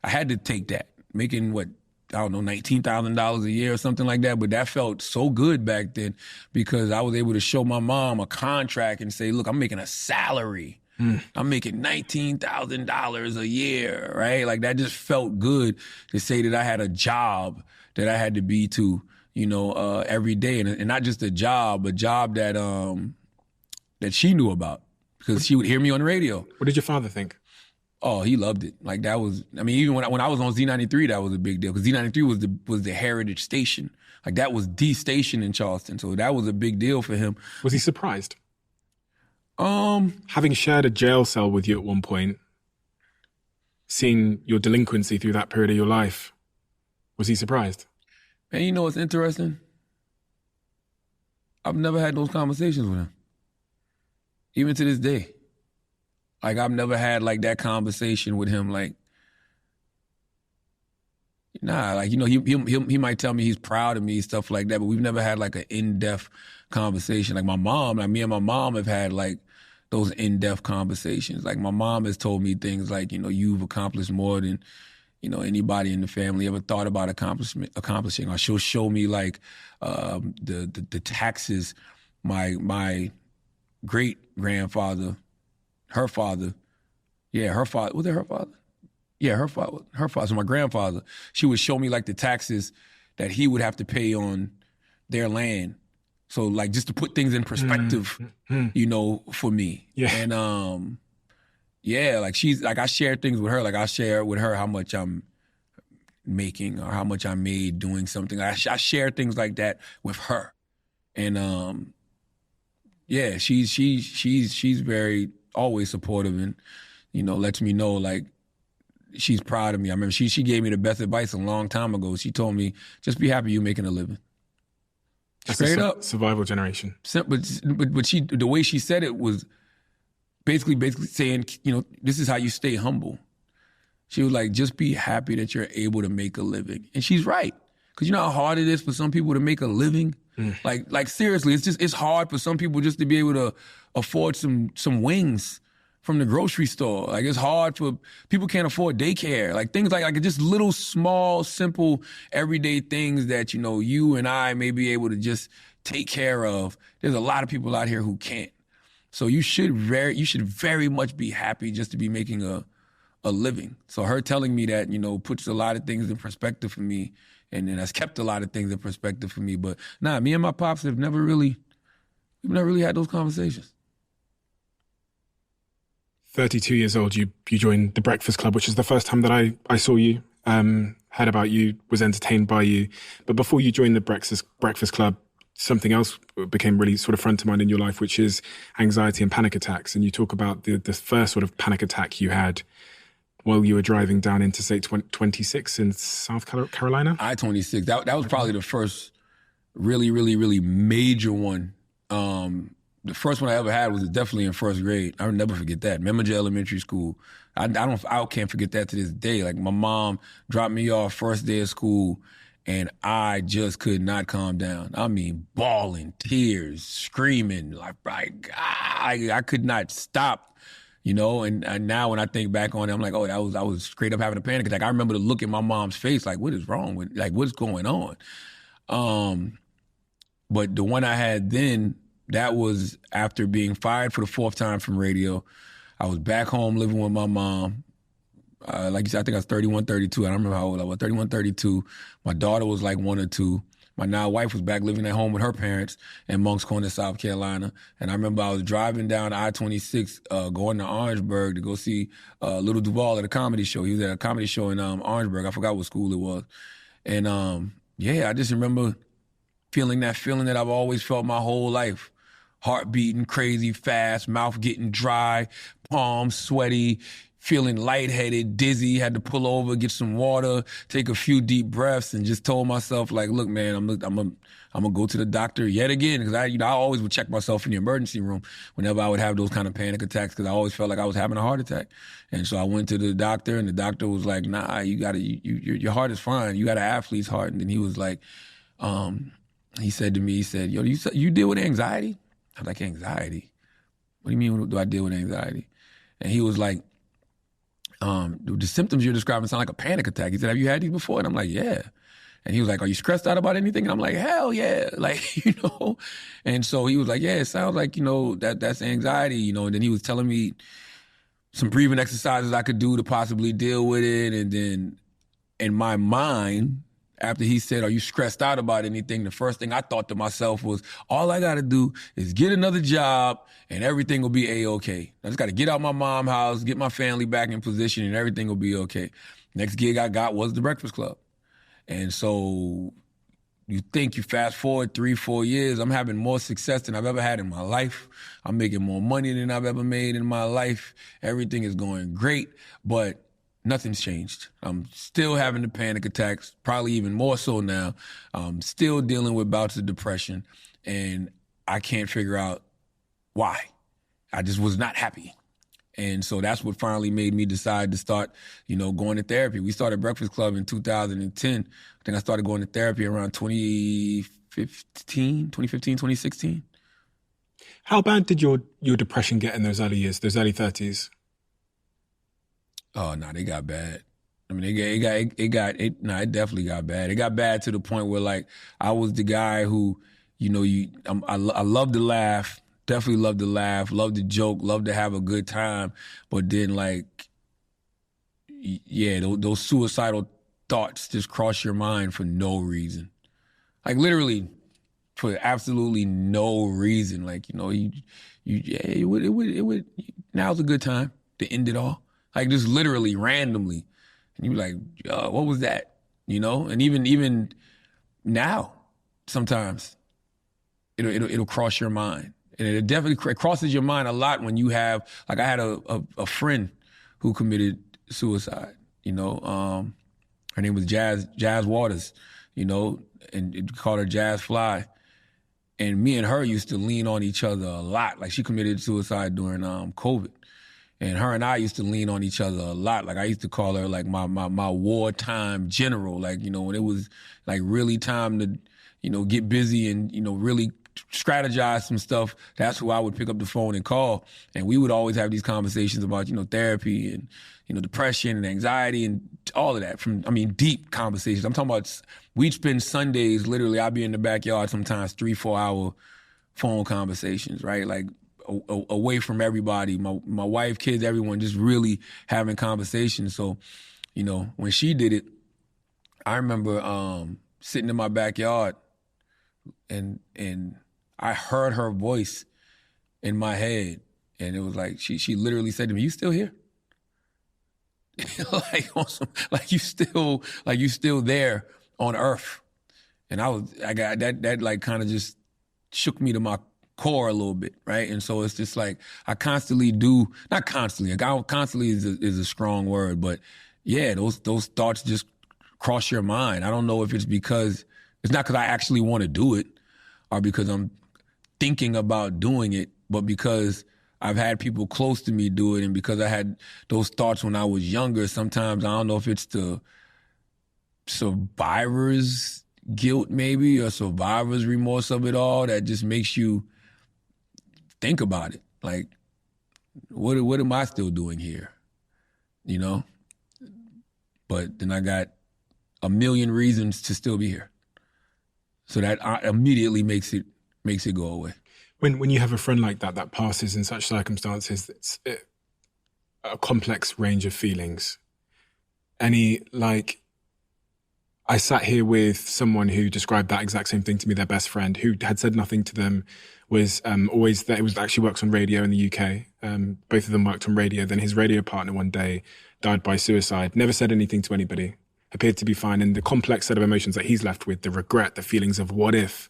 I had to take that, making $19,000 a year or something like that. But that felt so good back then because I was able to show my mom a contract and say, look, I'm making a salary. I'm making $19,000 a year, right? Like, that just felt good to say that I had a job that I had to be to, every day. And not just a job that she knew about. Because she would hear me on the radio. What did your father think? Oh, he loved it. Like that was, I mean, even when I was on Z93, that was a big deal because Z93 was the heritage station. Like that was the station in Charleston, so that was a big deal for him. Was he surprised? Having shared a jail cell with you at one point, seeing your delinquency through that period of your life, was he surprised? And you know what's interesting? I've never had those conversations with him, even to this day. Like, I've never had, like, that conversation with him, like, nah, like, you know, he might tell me he's proud of me, stuff like that, but we've never had, like, an in-depth conversation. Like, me and my mom have had, like, those in-depth conversations. Like, my mom has told me things like, you know, you've accomplished more than, you know, anybody in the family ever thought about accomplishing. Or she'll show me, like, the taxes my great-grandfather, her father, was it her father? Yeah, her father, so my grandfather, she would show me like the taxes that he would have to pay on their land. So like just to put things in perspective, you know, for me. Yeah. And like she's like, I share things with her. Like I share with her how much I'm making or how much I made doing something. I share things like that with her. And she's very always supportive and, you know, lets me know like she's proud of me. I remember she gave me the best advice a long time ago. She told me, just be happy you're making a living. That's straight up. Survival generation. But the way she said it was basically saying, you know, this is how you stay humble. She was like, just be happy that you're able to make a living. And she's right. Because you know how hard it is for some people to make a living? Like seriously, it's hard for some people just to be able to afford some wings from the grocery store. Like it's hard for people can't afford daycare. Like things like just little small, simple, everyday things that, you know, you and I may be able to just take care of. There's a lot of people out here who can't. So you should very much be happy just to be making a living. So her telling me that, you know, puts a lot of things in perspective for me. And that's kept a lot of things in perspective for me. But nah, me and my pops have never really had those conversations. 32 years old, you joined the Breakfast Club, which is the first time that I saw you, heard about you, was entertained by you. But before you joined the Breakfast Club, something else became really sort of front of mind in your life, which is anxiety and panic attacks. And you talk about the first sort of panic attack you had while you were driving down Interstate 26 in South Carolina? I-26. That was probably the first really, really, really major one. The first one I ever had was definitely in first grade. I'll never forget that. Memory Elementary School. I can't forget that to this day. Like my mom dropped me off first day of school and I just could not calm down. I mean, bawling, tears, screaming, like I could not stop. You know, and now when I think back on it, I'm like, oh, I was straight up having a panic attack. I remember the look in my mom's face, like, what is wrong with, like, what's going on? But the one I had then, that was after being fired for the 4th time from radio. I was back home living with my mom. Like you said, I think I was 31, 32. I don't remember how old I was, 31, 32. My daughter was like 1 or 2. My now wife was back living at home with her parents in Moncks Corner, South Carolina. And I remember I was driving down I-26, going to Orangeburg to go see Little Duval at a comedy show. He was at a comedy show in Orangeburg. I forgot what school it was. And I just remember feeling that feeling that I've always felt my whole life. Heart beating crazy fast, mouth getting dry, palms sweaty, feeling lightheaded, dizzy, had to pull over, get some water, take a few deep breaths, and just told myself, like, look, man, I'm gonna go to the doctor yet again, because I always would check myself in the emergency room whenever I would have those kind of panic attacks, because I always felt like I was having a heart attack. And so I went to the doctor, and the doctor was like, nah, your heart is fine. You got an athlete's heart. And then he was like, he said to me, yo, you deal with anxiety? I was like, anxiety? What do you mean, do I deal with anxiety? And he was like, the symptoms you're describing sound like a panic attack. He said, have you had these before? And I'm like, yeah. And he was like, are you stressed out about anything? And I'm like, hell yeah. Like, you know? And so he was like, yeah, it sounds like, you know, that's anxiety, you know? And then he was telling me some breathing exercises I could do to possibly deal with it. And then in my mind, After he said, "Are you stressed out about anything?" the first thing I thought to myself was, all I got to do is get another job and everything will be A-okay. I just got to get out my mom's house, get my family back in position, and everything will be okay. Next gig I got was The Breakfast Club. And so you think, you fast forward 3-4 years, I'm having more success than I've ever had in my life. I'm making more money than I've ever made in my life. Everything is going great, but nothing's changed. I'm still having the panic attacks, probably even more so now. I'm still dealing with bouts of depression, and I can't figure out why. I just was not happy. And so that's what finally made me decide to start, going to therapy. We started Breakfast Club in 2010. I think I started going to therapy around 2015, 2016. How bad did your depression get in those early years, those early 30s? Oh no, they got bad. I mean, it definitely got bad. It got bad to the point where, like, I was the guy who, I love to laugh, definitely love to laugh, love to joke, love to have a good time, but then, like, yeah, those suicidal thoughts just cross your mind for no reason, like literally for absolutely no reason. Like, it would. Now's a good time to end it all. Like, just literally randomly. And you're like, what was that? And even now, sometimes it'll cross your mind. And it definitely crosses your mind a lot when you have, like, I had a friend who committed suicide, her name was Jazz Waters, and it called her Jazz Fly. And me and her used to lean on each other a lot. Like, she committed suicide during COVID. And her and I used to lean on each other a lot. Like, I used to call her, like, my wartime general. Like, when it was, like, really time to, get busy and, really strategize some stuff, that's who I would pick up the phone and call. And we would always have these conversations about, therapy and, depression and anxiety and all of that. Deep conversations. I'm talking about, we'd spend Sundays, literally, I'd be in the backyard sometimes 3-4 hour phone conversations, right? Like, away from everybody, my wife, kids, everyone, just really having conversations. So, when she did it, I remember sitting in my backyard and I heard her voice in my head, and it was like she literally said to me, "You still here?" like you still there on Earth. And I got that like kind of just shook me to my core a little bit, right? And so it's just like I constantly do, not constantly, like constantly is a strong word, but yeah, those thoughts just cross your mind. I don't know if it's because, it's not because I actually want to do it or because I'm thinking about doing it, but because I've had people close to me do it, and because I had those thoughts when I was younger. Sometimes I don't know if it's the survivor's guilt maybe, or survivor's remorse of it all that just makes you think about it. Like, what am I still doing here? But then I got a million reasons to still be here. So that immediately makes it go away. When you have a friend like that passes in such circumstances, it's a complex range of feelings. I sat here with someone who described that exact same thing to me, their best friend, who had said nothing to them, was always that it was actually works on radio in the UK. Both of them worked on radio. Then his radio partner one day died by suicide, never said anything to anybody, appeared to be fine. And the complex set of emotions that he's left with, the regret, the feelings of what if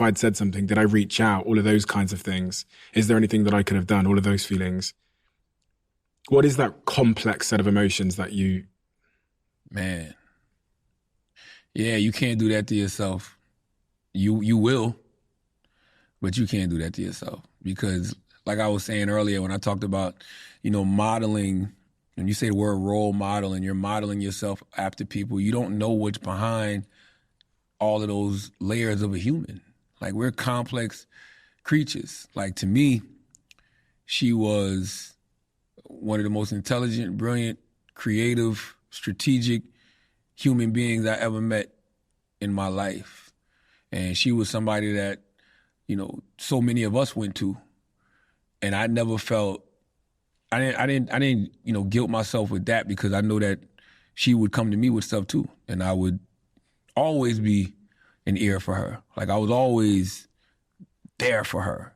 I'd said something? Did I reach out? All of those kinds of things. Is there anything that I could have done? All of those feelings. What is that complex set of emotions that you... Man. Yeah, you can't do that to yourself. You will, but you can't do that to yourself. Because like I was saying earlier when I talked about, modeling, when you say the word role model and you're modeling yourself after people, you don't know what's behind all of those layers of a human. Like, we're complex creatures. Like, to me, she was one of the most intelligent, brilliant, creative, strategic human beings I ever met in my life. And she was somebody that, so many of us went to. And I never felt, I didn't guilt myself with that, because I know that she would come to me with stuff too. And I would always be an ear for her. Like I was always there for her.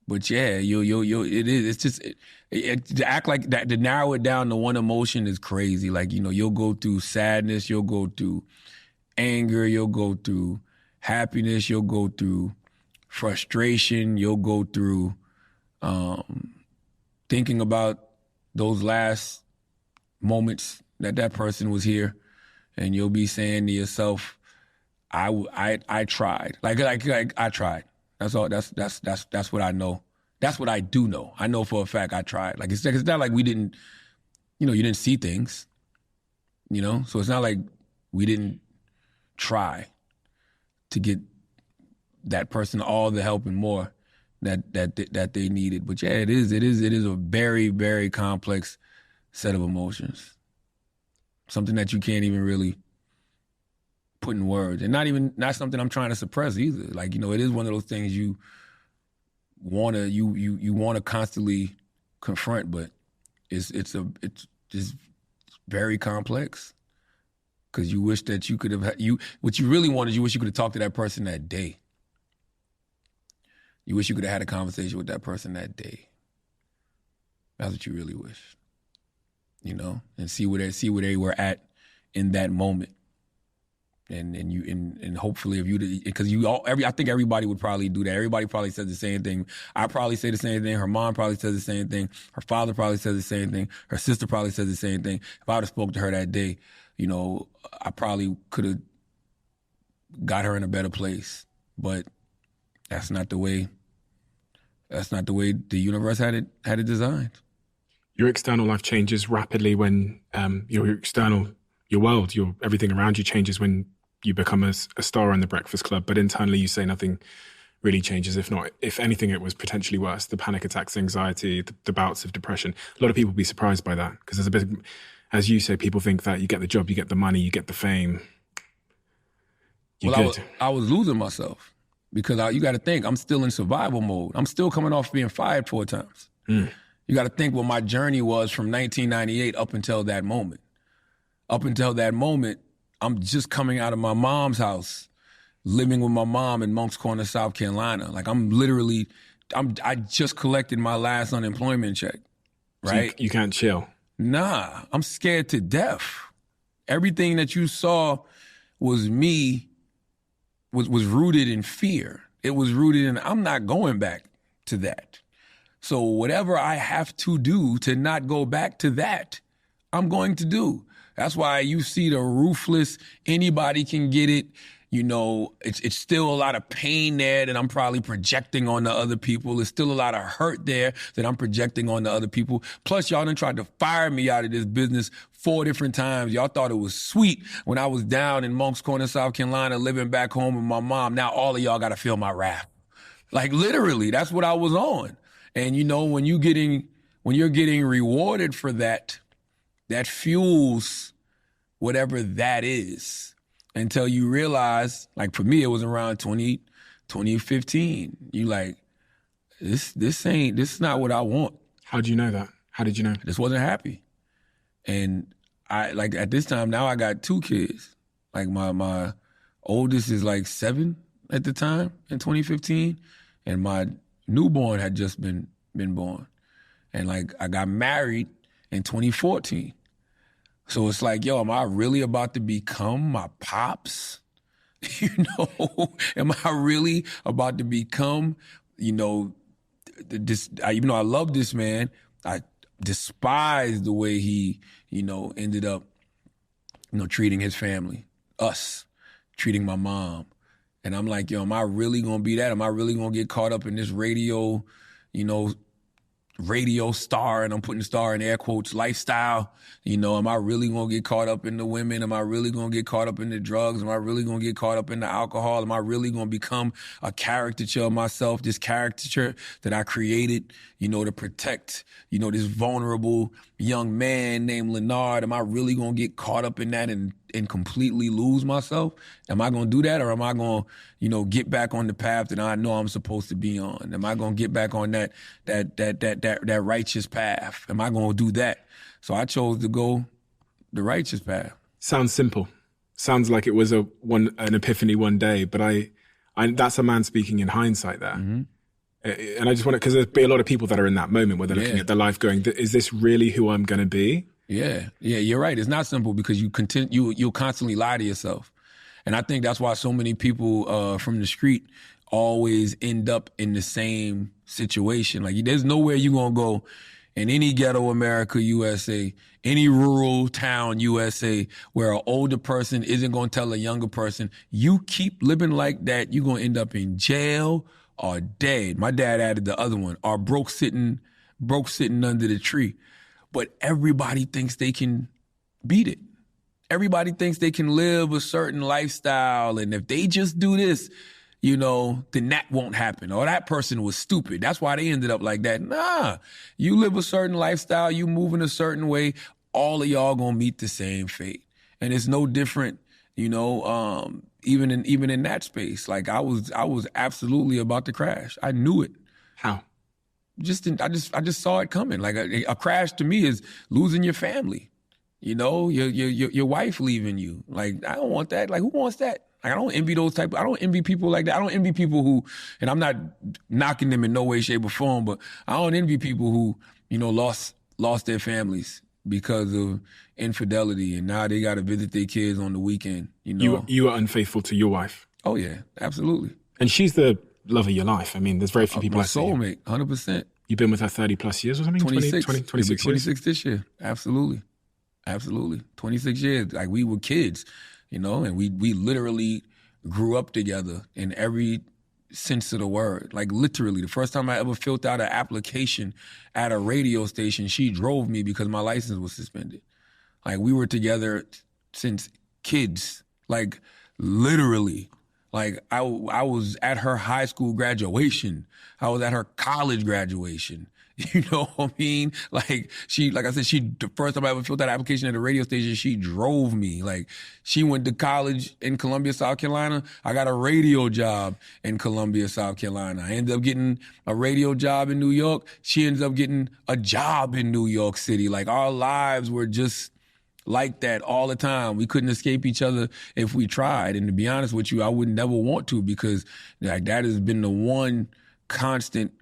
But yeah, it is. It's just to act like that. To narrow it down to one emotion is crazy. Like you'll go through sadness, you'll go through anger, you'll go through happiness, you'll go through frustration, you'll go through thinking about those last moments that person was here, and you'll be saying to yourself, I tried. Like I tried. That's all. That's what I know. That's what I do know. I know for a fact I tried. Like it's not like we didn't, you didn't see things, So it's not like we didn't try to get that person all the help and more that they needed. But yeah, it is a very, very complex set of emotions. Something that you can't even really put in words, and not something I'm trying to suppress either. Like it is one of those things you wanna constantly confront, but it's just very complex. Because you wish that you could have what you really want is you wish you could have talked to that person that day. You wish you could have had a conversation with that person that day. That's what you really wish, and see where they were at in that moment. And hopefully if because I think everybody would probably do that. Everybody probably says the same thing. I probably say the same thing. Her mom probably says the same thing. Her father probably says the same thing. Her sister probably says the same thing. If I would have spoke to her that day, I probably could have got her in a better place. But that's not the way the universe had it designed. Your external life changes rapidly when your world, everything around you changes when you become a star on the Breakfast Club. But internally, you say nothing really changes. If anything, it was potentially worse. The panic attacks, anxiety, the bouts of depression. A lot of people be surprised by that because there's a bit, as you say, people think that you get the job, you get the money, you get the fame. I was losing myself because you got to think I'm still in survival mode. I'm still coming off being fired 4 times. You got to think what my journey was from 1998 up until that moment. Up until that moment, I'm just coming out of my mom's house, living with my mom in Moncks Corner, South Carolina. Like I just collected my last unemployment check, right? So you can't chill. Nah, I'm scared to death. Everything that you saw was me, was rooted in fear. It was rooted in, I'm not going back to that. So whatever I have to do to not go back to that, I'm going to do. That's why you see the ruthless, anybody can get it. It's still a lot of pain there that I'm probably projecting on the other people. There's still a lot of hurt there that I'm projecting on the other people. Plus, y'all done tried to fire me out of this business 4 different times. Y'all thought it was sweet when I was down in Moncks Corner, South Carolina, living back home with my mom. Now all of y'all got to feel my wrath. Like literally, that's what I was on. And when you're getting rewarded for that, that fuels whatever that is until you realize, like for me, it was around 2015. You like, this is not what I want. How do you know that? How did you know? I just wasn't happy. And at this time now I got 2 kids. Like my oldest is like 7 at the time in 2015. And my newborn had just been born. And like I got married in 2014. So it's like, yo, am I really about to become my pops? Am I really about to become, this? Even though I love this man, I despise the way he, ended up, treating his family, us, treating my mom. And I'm like, yo, am I really gonna be that? Am I really gonna get caught up in this radio star, and I'm putting star in air quotes, lifestyle? Am I really gonna get caught up in the women? Am I really gonna get caught up in the drugs? Am I really gonna get caught up in the alcohol? Am I really gonna become a caricature of myself, this caricature that I created, to protect, this vulnerable young man named Leonard? Am I really gonna get caught up in that and completely lose myself? Am I gonna do that, or am I gonna, get back on the path that I know I'm supposed to be on? Am I gonna get back on that righteous path? Am I gonna do that? So I chose to go the righteous path. Sounds simple. Sounds like it was an epiphany one day, but I that's a man speaking in hindsight there. Mm-hmm. And I just want to, because there'll be a lot of people that are in that moment where they're looking at their life going, is this really who I'm going to be? Yeah, you're right. It's not simple because you'll constantly lie to yourself. And I think that's why so many people from the street always end up in the same situation. Like, there's nowhere you're going to go in any ghetto America, USA, any rural town, USA, where an older person isn't going to tell a younger person, you keep living like that, you're going to end up in jail or dead. My dad added the other one, or broke sitting under the tree. But everybody thinks they can beat it. Everybody thinks they can live a certain lifestyle, and if they just do this, then that won't happen. Or that person was stupid. That's why they ended up like that. Nah, you live a certain lifestyle, you move in a certain way, all of y'all gonna meet the same fate. And it's no different, even in that space. Like, I was absolutely about to crash. I knew it. How? I just saw it coming. Like, a crash to me is losing your family. Your wife leaving you. Like, I don't want that. Like, who wants that? Like, I don't envy I don't envy people like that. I don't envy people who, and I'm not knocking them in no way, shape, or form, but I don't envy people who, lost their families because of infidelity, and now they got to visit their kids on the weekend. You were unfaithful to your wife. Oh yeah, absolutely. And she's the love of your life. I mean, there's very few people. My soulmate, 100%. You've been with her 30 plus years or something? 26 years? 26 this year. Absolutely. 26 years. Like, we were kids, and we literally grew up together in every sense of the word. Like, literally, the first time I ever filled out an application at a radio station, she drove me because my license was suspended. Like, we were together since kids. Like, literally. Like, I was at her high school graduation. I was at her college graduation. You know what I mean? Like, I said, the first time I ever filled out an application at a radio station, she drove me. Like, she went to college in Columbia, South Carolina. I got a radio job in Columbia, South Carolina. I ended up getting a radio job in New York. She ends up getting a job in New York City. Like, our lives were just like that all the time. We couldn't escape each other if we tried. And to be honest with you, I would never want to, because like, that has been the one constant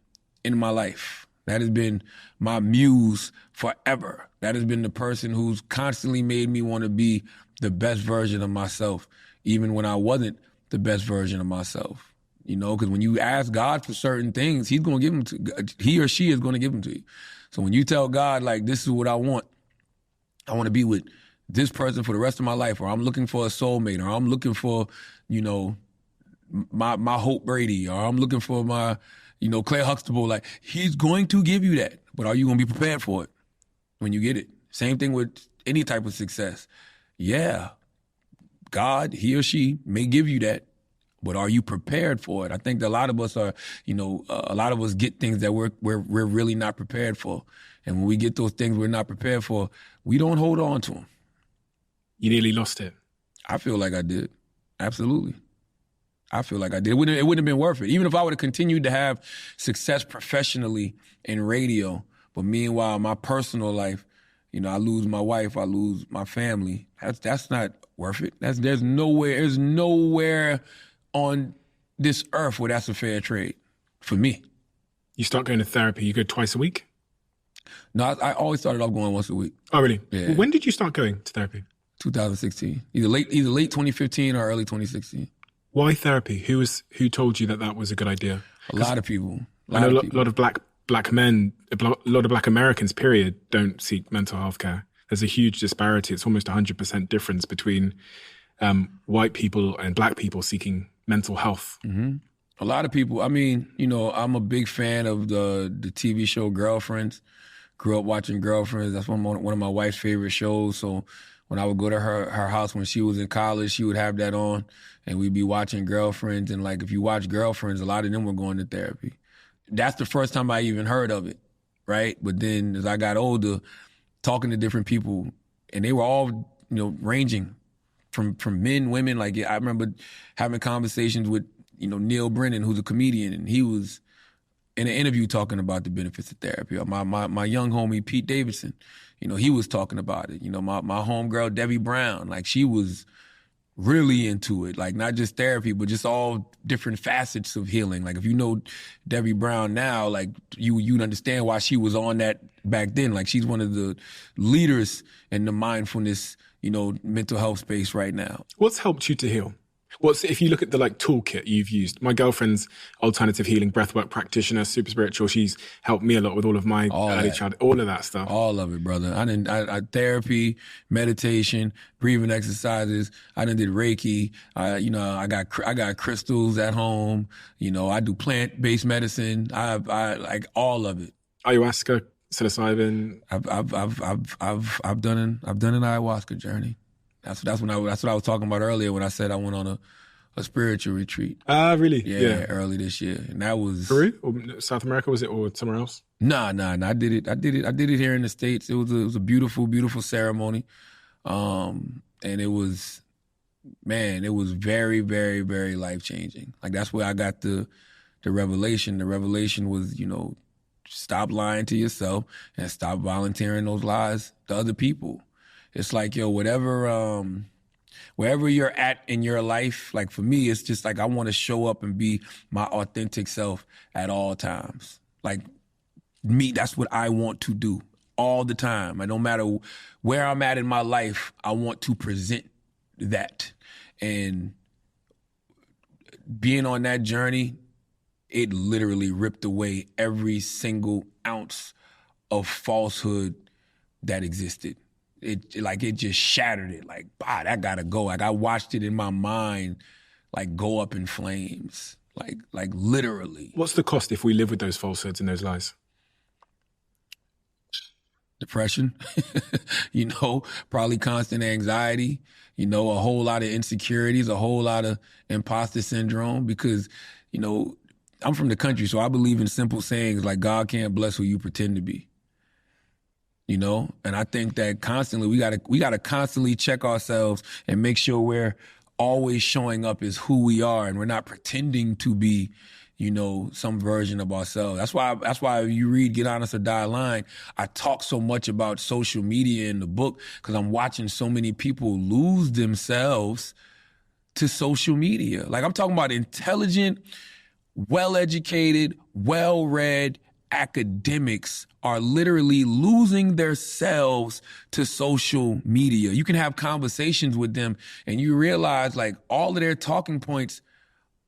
in my life. That has been my muse forever. That has been the person who's constantly made me want to be the best version of myself, even when I wasn't the best version of myself. Because when you ask God for certain things, He's going to give them to He or she is going to give them to you. So when you tell God, like, this is what I want to be with this person for the rest of my life, or I'm looking for a soulmate, or I'm looking for, my Hope Brady, or I'm looking for my, Claire Huxtable, like, He's going to give you that. But are you going to be prepared for it when you get it? Same thing with any type of success. Yeah, God, He or she may give you that, but are you prepared for it? I think that a lot of us are, a lot of us get things that we're really not prepared for. And when we get those things we're not prepared for, we don't hold on to them. You nearly lost it. I feel like I did. Absolutely. I feel like I did. It wouldn't have been worth it. Even if I would have continued to have success professionally in radio, but meanwhile, my personal life, I lose my wife, I lose my family. That's not worth it. There's nowhere on this earth where that's a fair trade for me. You start going to therapy. You go twice a week? No, I always started off going once a week. Oh, really? Yeah. Well, when did you start going to therapy? 2016. Either late 2015 or early 2016. Why therapy? Who told you that was a good idea? A lot of people. I know a lot of black men, a lot of black Americans, period, don't seek mental health care. There's a huge disparity. It's almost 100% difference between white people and black people seeking mental health. Mm-hmm. A lot of people. I mean, I'm a big fan of the TV show Girlfriends. Grew up watching Girlfriends. That's one of my wife's favorite shows. So when I would go to her house when she was in college, she would have that on, and we'd be watching Girlfriends. And like, if you watch Girlfriends, a lot of them were going to therapy. That's the first time I even heard of it, right? But then as I got older, talking to different people, and they were all, ranging from men, women. Like, I remember having conversations with, Neil Brennan, who's a comedian, and he was in an interview talking about the benefits of therapy. My young homie, Pete Davidson, you know, he was talking about it. You know, my homegirl, Debbie Brown, like she was really into it, like not just therapy, but just all different facets of healing. Like if you know Debbie Brown now, like you'd understand why she was on that back then. Like she's one of the leaders in the mindfulness, you know, mental health space right now. What's helped you to heal? If you look at the like toolkit you've used? My girlfriend's alternative healing breathwork practitioner, super spiritual. She's helped me a lot with all of my early childhood, all of that stuff. All of it, brother. I therapy, meditation, breathing exercises. I done did Reiki. I got crystals at home. You know, I do plant-based medicine. I like all of it. Ayahuasca, psilocybin. I've done an ayahuasca journey. That's what I was talking about earlier when I said I went on a spiritual retreat. Ah, really? Yeah, early this year, and that was Peru or South America, was it, or somewhere else? Nah. I did it here in the States. It was a beautiful, beautiful ceremony, and it was very, very, very life changing. Like that's where I got the revelation. The revelation was, you know, stop lying to yourself and stop volunteering those lies to other people. It's like, yo, wherever you're at in your life, like for me, it's just like I want to show up and be my authentic self at all times. Like me, that's what I want to do all the time. And no matter where I'm at in my life, I want to present that. And being on that journey, it literally ripped away every single ounce of falsehood that existed. It just shattered it. Like, bah, that gotta go. Like I watched it in my mind, like go up in flames. Like literally. What's the cost if we live with those falsehoods and those lies? Depression, you know, probably constant anxiety, you know, a whole lot of insecurities, a whole lot of imposter syndrome because, you know, I'm from the country, so I believe in simple sayings like God can't bless who you pretend to be. You know, and I think that constantly we gotta constantly check ourselves and make sure we're always showing up as who we are and we're not pretending to be, you know, some version of ourselves. That's why you read Get Honest or Die Lying, I talk so much about social media in the book because I'm watching so many people lose themselves to social media. Like I'm talking about intelligent, well-educated, well-read academics are literally losing their selves to social media. You can have conversations with them and you realize like all of their talking points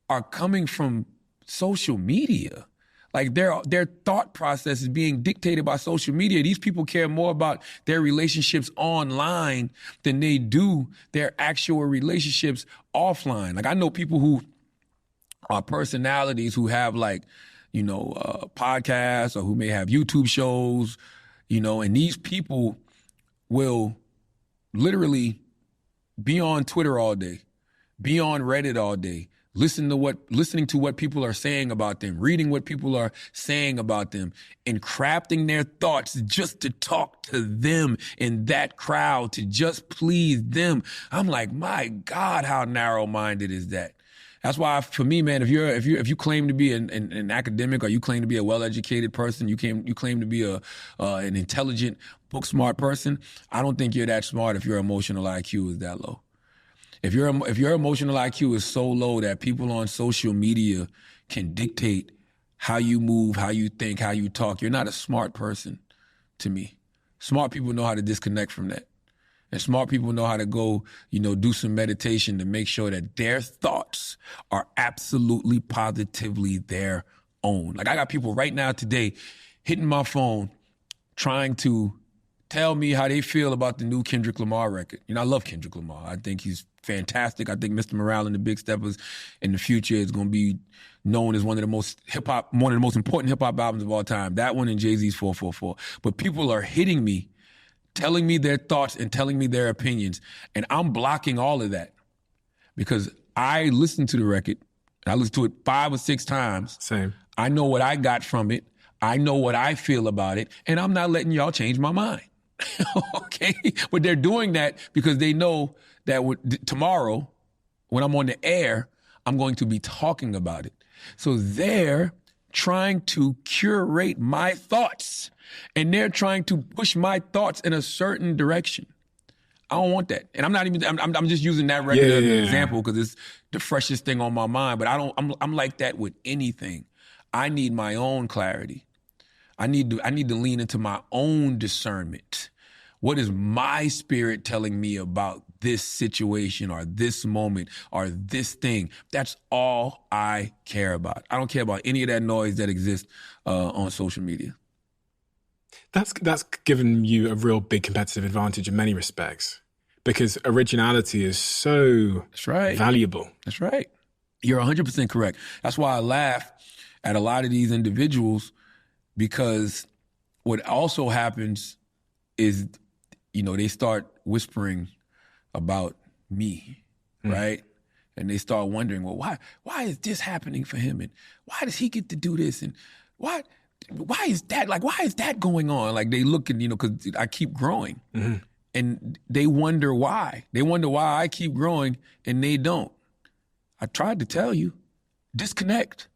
are coming from social media. Like their thought process is being dictated by social media. These people care more about their relationships online than they do their actual relationships offline. Like I know people who are personalities who have like, you know, podcasts or who may have YouTube shows, you know, and these people will literally be on Twitter all day, be on Reddit all day, listening to what people are saying about them, reading what people are saying about them, and crafting their thoughts just to talk to them in that crowd, to just please them. I'm like, my God, how narrow-minded is that? That's why, for me, man, if you claim to be an academic or you claim to be a well-educated person, you claim to be an intelligent, book-smart person, I don't think you're that smart if your emotional IQ is that low. If your emotional IQ is so low that people on social media can dictate how you move, how you think, how you talk, you're not a smart person to me. Smart people know how to disconnect from that. And smart people know how to go, you know, do some meditation to make sure that their thoughts are absolutely positively their own. Like I got people right now today hitting my phone trying to tell me how they feel about the new Kendrick Lamar record. You know, I love Kendrick Lamar. I think he's fantastic. I think Mr. Morale and the Big Steppers in the future is going to be known as one of the most important hip-hop albums of all time. That one and Jay-Z's 444. But people are hitting me, telling me their thoughts and telling me their opinions. And I'm blocking all of that because I listened to the record. I listened to it 5 or 6 times. Same. I know what I got from it. I know what I feel about it. And I'm not letting y'all change my mind. Okay? But they're doing that because they know that tomorrow, when I'm on the air, I'm going to be talking about it. So they're trying to curate my thoughts, and they're trying to push my thoughts in a certain direction. I don't want that. And I'm just using that regular example because it's the freshest thing on my mind, but I'm like that with anything. I need my own clarity. I need to lean into my own discernment. What is my spirit telling me about this situation or this moment or this thing? That's all I care about. I don't care about any of that noise that exists on social media. That's given you a real big competitive advantage in many respects, because originality is so valuable. That's right. You're 100% correct. That's why I laugh at a lot of these individuals, because what also happens is, they start whispering about me, right? And they start wondering, well, why is this happening for him? And why does he get to do this? And why is that? Like, why is that going on? Like, they look and, because I keep growing. Mm-hmm. And they wonder why. They wonder why I keep growing and they don't. I tried to tell you, disconnect.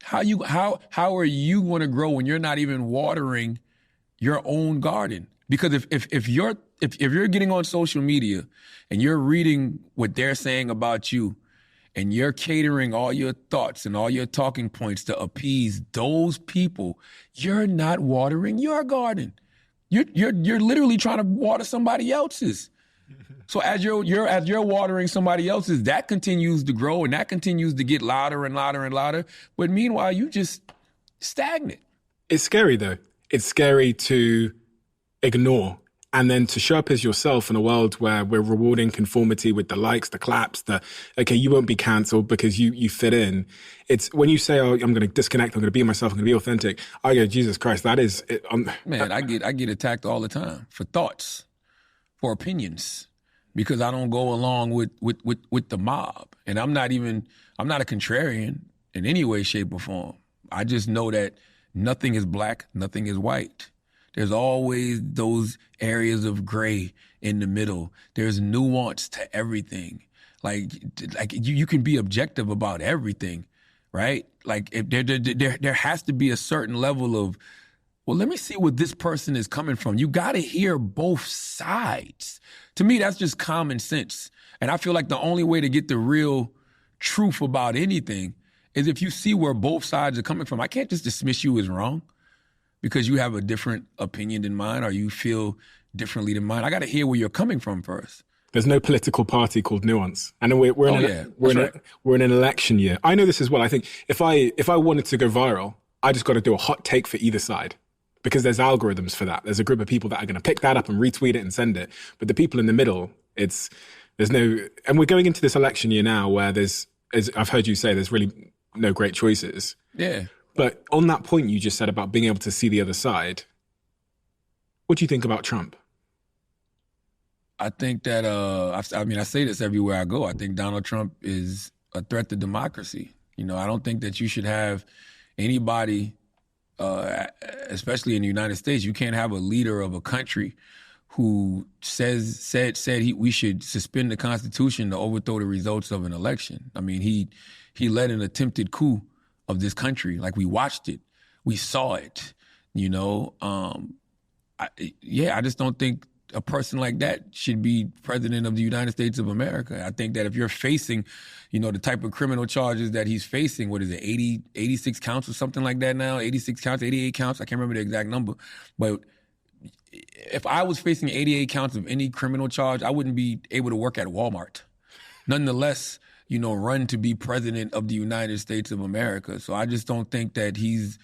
How are you going to grow when you're not even watering your own garden? Because if you're getting on social media and you're reading what they're saying about you, and you're catering all your thoughts and all your talking points to appease those people, you're not watering your garden. You're literally trying to water somebody else's. So as you're watering somebody else's, that continues to grow and that continues to get louder and louder and louder. But meanwhile, you just stagnant. It's scary though. It's scary to ignore and then to show up as yourself in a world where we're rewarding conformity with the likes, the claps, okay, you won't be cancelled because you fit in. It's when you say, oh, I'm going to disconnect, I'm going to be myself, I'm going to be authentic. I go, Jesus Christ, that is it. Man, I get attacked all the time for thoughts, for opinions, because I don't go along with the mob. And I'm not a contrarian in any way, shape, or form. I just know that nothing is black, nothing is white. There's always those areas of gray in the middle. There's nuance to everything. Like you can be objective about everything, right? Like if there has to be a certain level of, well, let me see where this person is coming from. You got to hear both sides. To me, that's just common sense. And I feel like the only way to get the real truth about anything is if you see where both sides are coming from. I can't just dismiss you as wrong because you have a different opinion than mine or you feel differently than mine. I got to hear where you're coming from first. There's no political party called nuance. And we're in an election year. I know this as well. I think if I wanted to go viral, I just got to do a hot take for either side because there's algorithms for that. There's a group of people that are going to pick that up and retweet it and send it. But the people in the middle, and we're going into this election year now where as I've heard you say, there's really no great choices. Yeah. But on that point you just said about being able to see the other side, what do you think about Trump? I think that, I say this everywhere I go. I think Donald Trump is a threat to democracy. I don't think that you should have anybody, especially in the United States, you can't have a leader of a country who said we should suspend the Constitution to overthrow the results of an election. I mean, he led an attempted coup of this country. Like, we watched it. We saw it, I just don't think a person like that should be president of the United States of America. I think that if you're facing, the type of criminal charges that he's facing, what is it, 86 counts or something like that now, 86 counts, 88 counts, I can't remember the exact number. But if I was facing 88 counts of any criminal charge, I wouldn't be able to work at Walmart. Nonetheless, run to be president of the United States of America. So I just don't think that he's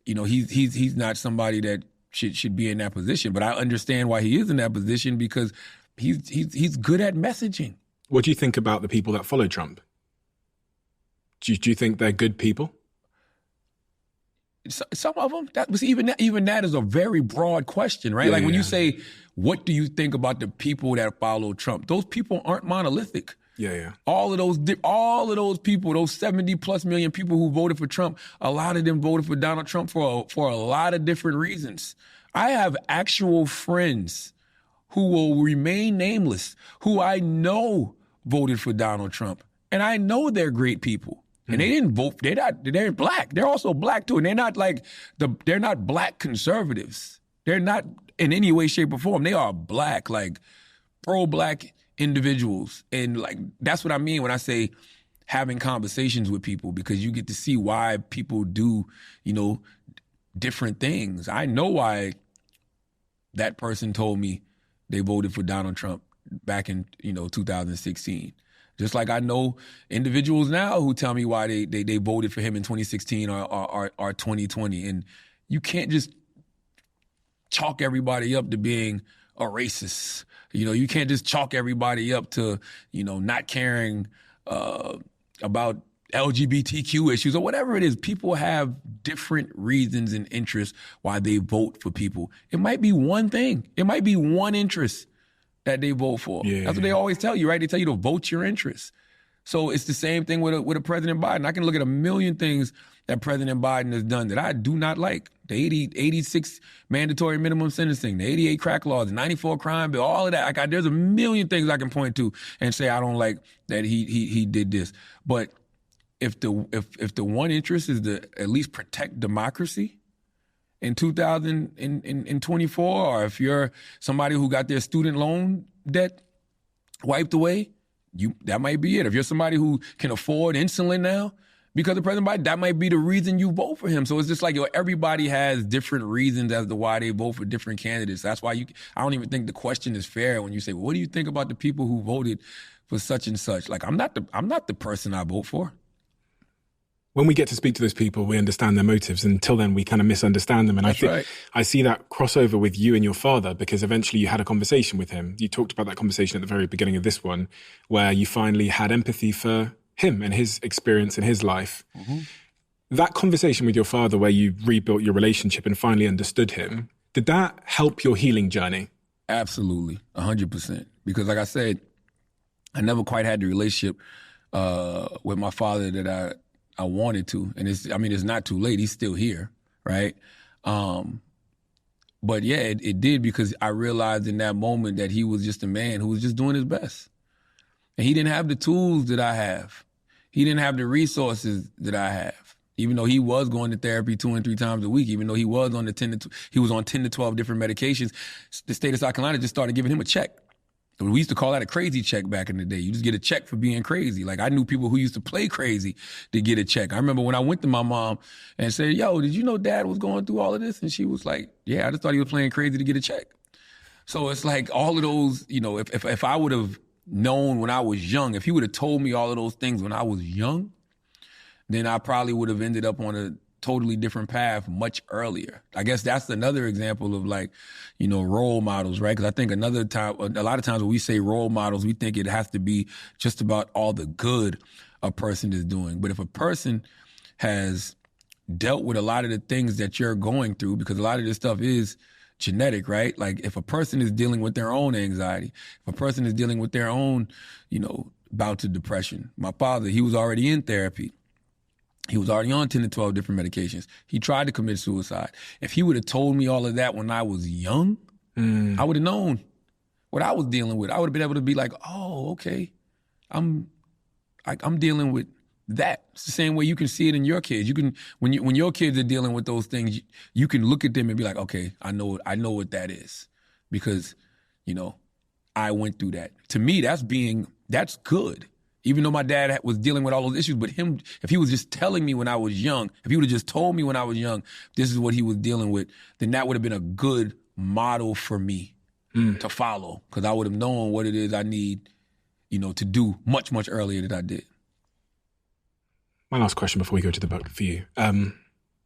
not somebody that should be in that position. But I understand why he is in that position because he's good at messaging. What do you think about the people that follow Trump? Do you think they're good people? Some of them. That was even that is a very broad question, right? When you say, what do you think about the people that follow Trump? Those people aren't monolithic. Yeah. All of those people, those 70 plus million people who voted for Trump, a lot of them voted for Donald Trump for a lot of different reasons. I have actual friends who will remain nameless, who I know voted for Donald Trump. And I know they're great people. And they didn't vote. They're black. They're also black too. And they're not like they're not black conservatives. They're not in any way, shape, or form. They are black, like pro-black individuals. And like that's what I mean when I say having conversations with people, because you get to see why people do, different things. I know why that person told me they voted for Donald Trump back in, 2016. Just like I know individuals now who tell me why they voted for him in 2016 or 2020. And you can't just chalk everybody up to being a racist. You can't just chalk everybody up to, not caring about LGBTQ issues or whatever it is. People have different reasons and interests why they vote for people. It might be one thing. It might be one interest that they vote for. Yeah. That's what they always tell you, right? They tell you to vote your interests. So it's the same thing with a President Biden. I can look at a million things that President Biden has done that I do not like. The 86 mandatory minimum sentencing, the 88 crack laws, the 94 crime bill, all of that. There's a million things I can point to and say I don't like that he did this. But if the one interest is to at least protect democracy in 2024, or if you're somebody who got their student loan debt wiped away, that might be it. If you're somebody who can afford insulin now because of President Biden, that might be the reason you vote for him. So it's just like everybody has different reasons as to why they vote for different candidates. That's why I don't even think the question is fair when you say, well, what do you think about the people who voted for such and such? Like I'm not the person I vote for. When we get to speak to those people, we understand their motives. Until then, we kind of misunderstand them. And That's right. I see that crossover with you and your father, because eventually you had a conversation with him. You talked about that conversation at the very beginning of this one, where you finally had empathy for him and his experience in his life. Mm-hmm. That conversation with your father, where you rebuilt your relationship and finally understood him, did that help your healing journey? Absolutely, 100%. Because like I said, I never quite had the relationship with my father that I wanted to. And it's not too late. He's still here, right? But yeah, it did, because I realized in that moment that he was just a man who was just doing his best. And he didn't have the tools that I have. He didn't have the resources that I have. Even though he was going to therapy 2 and 3 times a week, even though he was on 10 to 12 different medications, the state of South Carolina just started giving him a check. We used to call that a crazy check back in the day. You just get a check for being crazy. Like I knew people who used to play crazy to get a check. I remember when I went to my mom and said, yo, did you know Dad was going through all of this? And she was like, yeah, I just thought he was playing crazy to get a check. So it's like all of those, if I would have known when I was young, if he would have told me all of those things when I was young, then I probably would have ended up on a totally different path much earlier. I guess that's another example of role models, right? Because I think a lot of times when we say role models, we think it has to be just about all the good a person is doing. But if a person has dealt with a lot of the things that you're going through, because a lot of this stuff is genetic, right? Like if a person is dealing with their own anxiety, if a person is dealing with their own, bouts of depression. My father, he was already in therapy. He was already on 10 to 12 different medications. He tried to commit suicide. If he would have told me all of that when I was young, I would have known what I was dealing with. I would have been able to be like, oh, okay, I'm dealing with that. It's the same way you can see it in your kids. You can, when your kids are dealing with those things, you can look at them and be like, okay, I know what that is, because, I went through that. To me, that's good. Even though my dad was dealing with all those issues, but if he was just telling me when I was young, if he would have just told me when I was young, this is what he was dealing with, then that would have been a good model for me to follow, because I would have known what it is I need, to do much, much earlier than I did. My last question before we go to the book for you.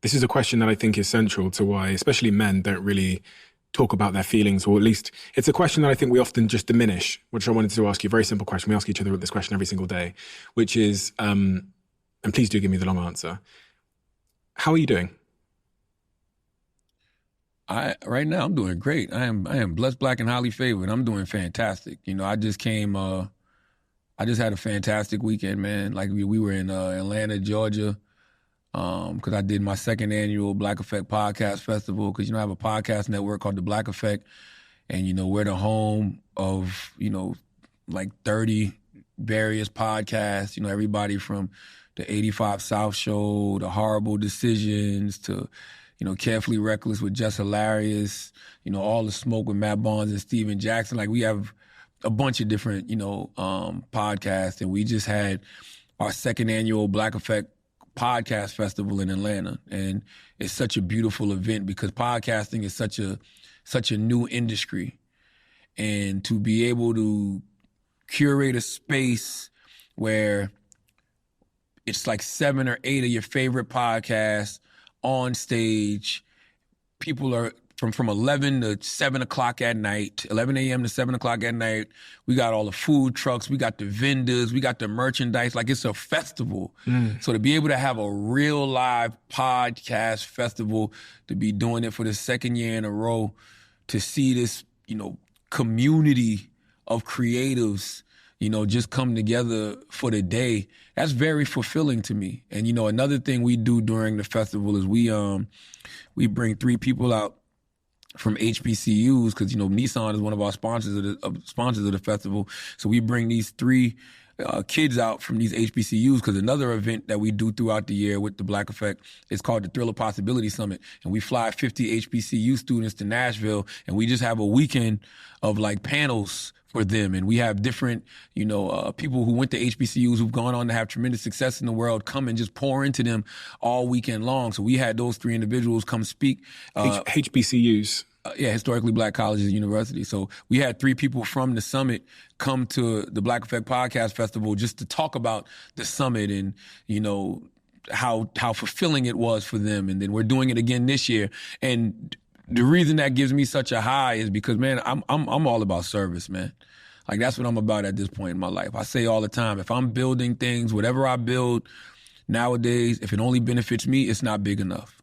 This is a question that I think is central to why, especially men, don't really talk about their feelings, or at least it's a question that I think we often just diminish, which I wanted to ask you. A very simple question. We ask each other this question every single day, which is, and please do give me the long answer. How are you doing? Right now I'm doing great. I am blessed, black, and highly favored. I'm doing fantastic. I just had a fantastic weekend, man. Like we were in Atlanta, Georgia, because I did my 2nd annual Black Effect Podcast Festival, because, I have a podcast network called The Black Effect, and, we're the home of, like 30 various podcasts, everybody from, the 85 South Show, the Horrible Decisions, to, Carefully Reckless with Just Hilarious, All the Smoke with Matt Barnes and Steven Jackson. Like, we have a bunch of different, podcasts, and we just had our second annual Black Effect Podcast Festival in Atlanta. And it's such a beautiful event because podcasting is such a new industry. And to be able to curate a space where it's like 7 or 8 of your favorite podcasts on stage, people are from 11 to 7 o'clock at night, 11 a.m. to 7 o'clock at night. We got all the food trucks, we got the vendors, we got the merchandise. Like, it's a festival. So to be able to have a real live podcast festival, to be doing it for the second year in a row, to see this, community of creatives, just come together for the day, that's very fulfilling to me. And, another thing we do during the festival is we bring 3 people out from HBCUs, because Nissan is one of our sponsors of the festival. So we bring these 3 kids out from these HBCUs, because another event that we do throughout the year with the Black Effect is called the Thrill of Possibility Summit, and we fly 50 HBCU students to Nashville, and we just have a weekend of like panels for them, and we have different people who went to HBCUs who've gone on to have tremendous success in the world come and just pour into them all weekend long. So we had those 3 individuals come speak. HBCUs. Historically Black colleges and universities. So we had 3 people from the summit come to the Black Effect Podcast Festival just to talk about the summit and, how fulfilling it was for them. And then we're doing it again this year. And the reason that gives me such a high is because, man, I'm all about service, man. Like, that's what I'm about at this point in my life. I say all the time, if I'm building things, whatever I build nowadays, if it only benefits me, it's not big enough.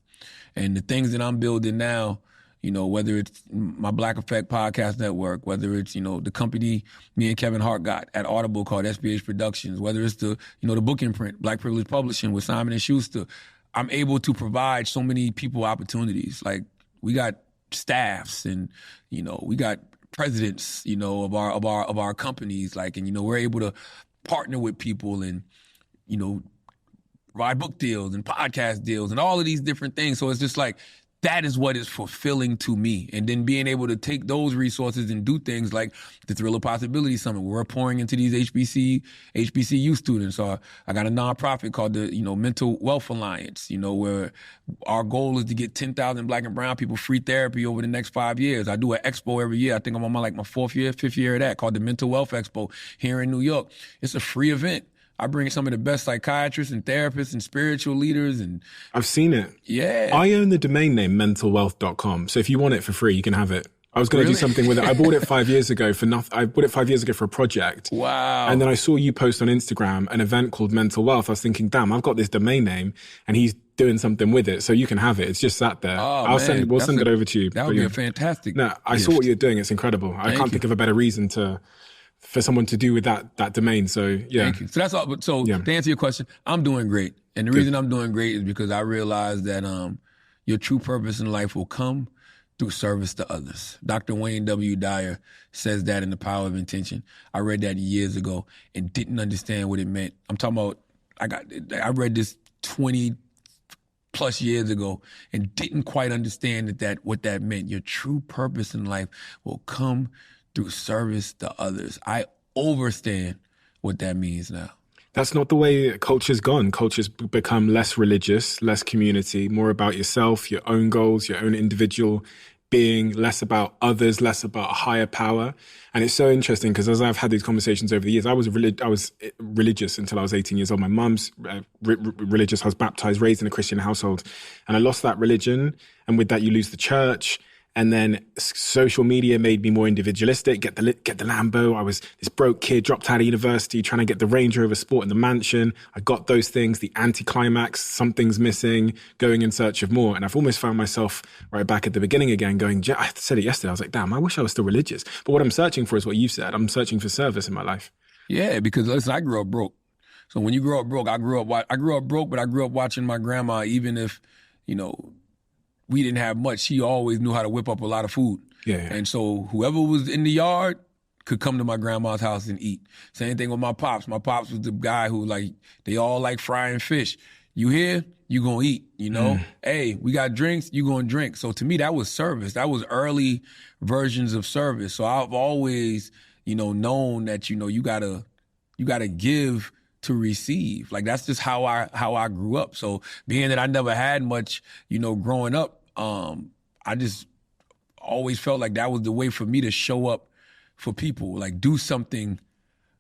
And the things that I'm building now, whether it's my Black Effect Podcast Network, whether it's, the company me and Kevin Hart got at Audible called SBH Productions, whether it's the book imprint, Black Privilege Publishing with Simon & Schuster, I'm able to provide so many people opportunities. Like, we got staffs and, we got presidents, of our companies, like, and, we're able to partner with people and, provide book deals and podcast deals and all of these different things. So it's just like, that is what is fulfilling to me. And then being able to take those resources and do things like the Thrill of Possibility Summit, where we're pouring into these HBCU students. Or I got a nonprofit called the, Mental Wealth Alliance, where our goal is to get 10,000 Black and brown people free therapy over the next 5 years. I do an expo every year. I think I'm on my 5th year of that, called the Mental Wealth Expo here in New York. It's a free event. I bring some of the best psychiatrists and therapists and spiritual leaders. And I've seen it. Yeah. I own the domain name mentalwealth.com. So if you want it for free, you can have it. I was going to do something with it. I bought it 5 years ago for nothing. I bought it 5 years ago for a project. Wow. And then I saw you post on Instagram an event called Mental Wealth. I was thinking, damn, I've got this domain name and he's doing something with it. So you can have it. It's just sat there. Oh, We'll send it over to you. That would be a fantastic I saw what you're doing. It's incredible. I can't think of a better reason for someone to do with that domain. So yeah. Thank you. So that's all. So to answer your question, I'm doing great. And the reason I'm doing great is because I realize that your true purpose in life will come through service to others. Dr. Wayne W. Dyer says that in The Power of Intention. I read that years ago and didn't understand what it meant. I'm talking about, I read this 20 plus years ago and didn't quite understand what that meant. Your true purpose in life will come through service to others. I understand what that means now. That's not the way culture's gone. Culture's become less religious, less community, more about yourself, your own goals, your own individual being, less about others, less about a higher power. And it's so interesting because as I've had these conversations over the years, I was religious until I was 18 years old. My mum's religious. I was baptized, raised in a Christian household, and I lost that religion. And with that, you lose the church. And then social media made me more individualistic, get the Lambo. I was this broke kid, dropped out of university, trying to get the Range Rover Sport and the mansion. I got those things, the anticlimax, something's missing, going in search of more. And I've almost found myself right back at the beginning again going, I said it yesterday, I was like, damn, I wish I was still religious. But what I'm searching for is what you've said. I'm searching for service in my life. Yeah, because listen, I grew up broke. So when you grow up broke, I grew up broke, but I grew up watching my grandma, even if, we didn't have much, she always knew how to whip up a lot of food. Yeah. And so whoever was in the yard, could come to my grandma's house and eat. Same thing with my pops. My pops was the guy who, like, they all like frying fish. You here, you gonna eat, you know? Hey, we got drinks, you gonna drink. So to me, that was service. That was early versions of service. So I've always, you know, known that, you know, you gotta give to receive. Like, that's just how I grew up. So being that I never had much, you know, growing up, I just always felt like that was the way for me to show up for people, like do something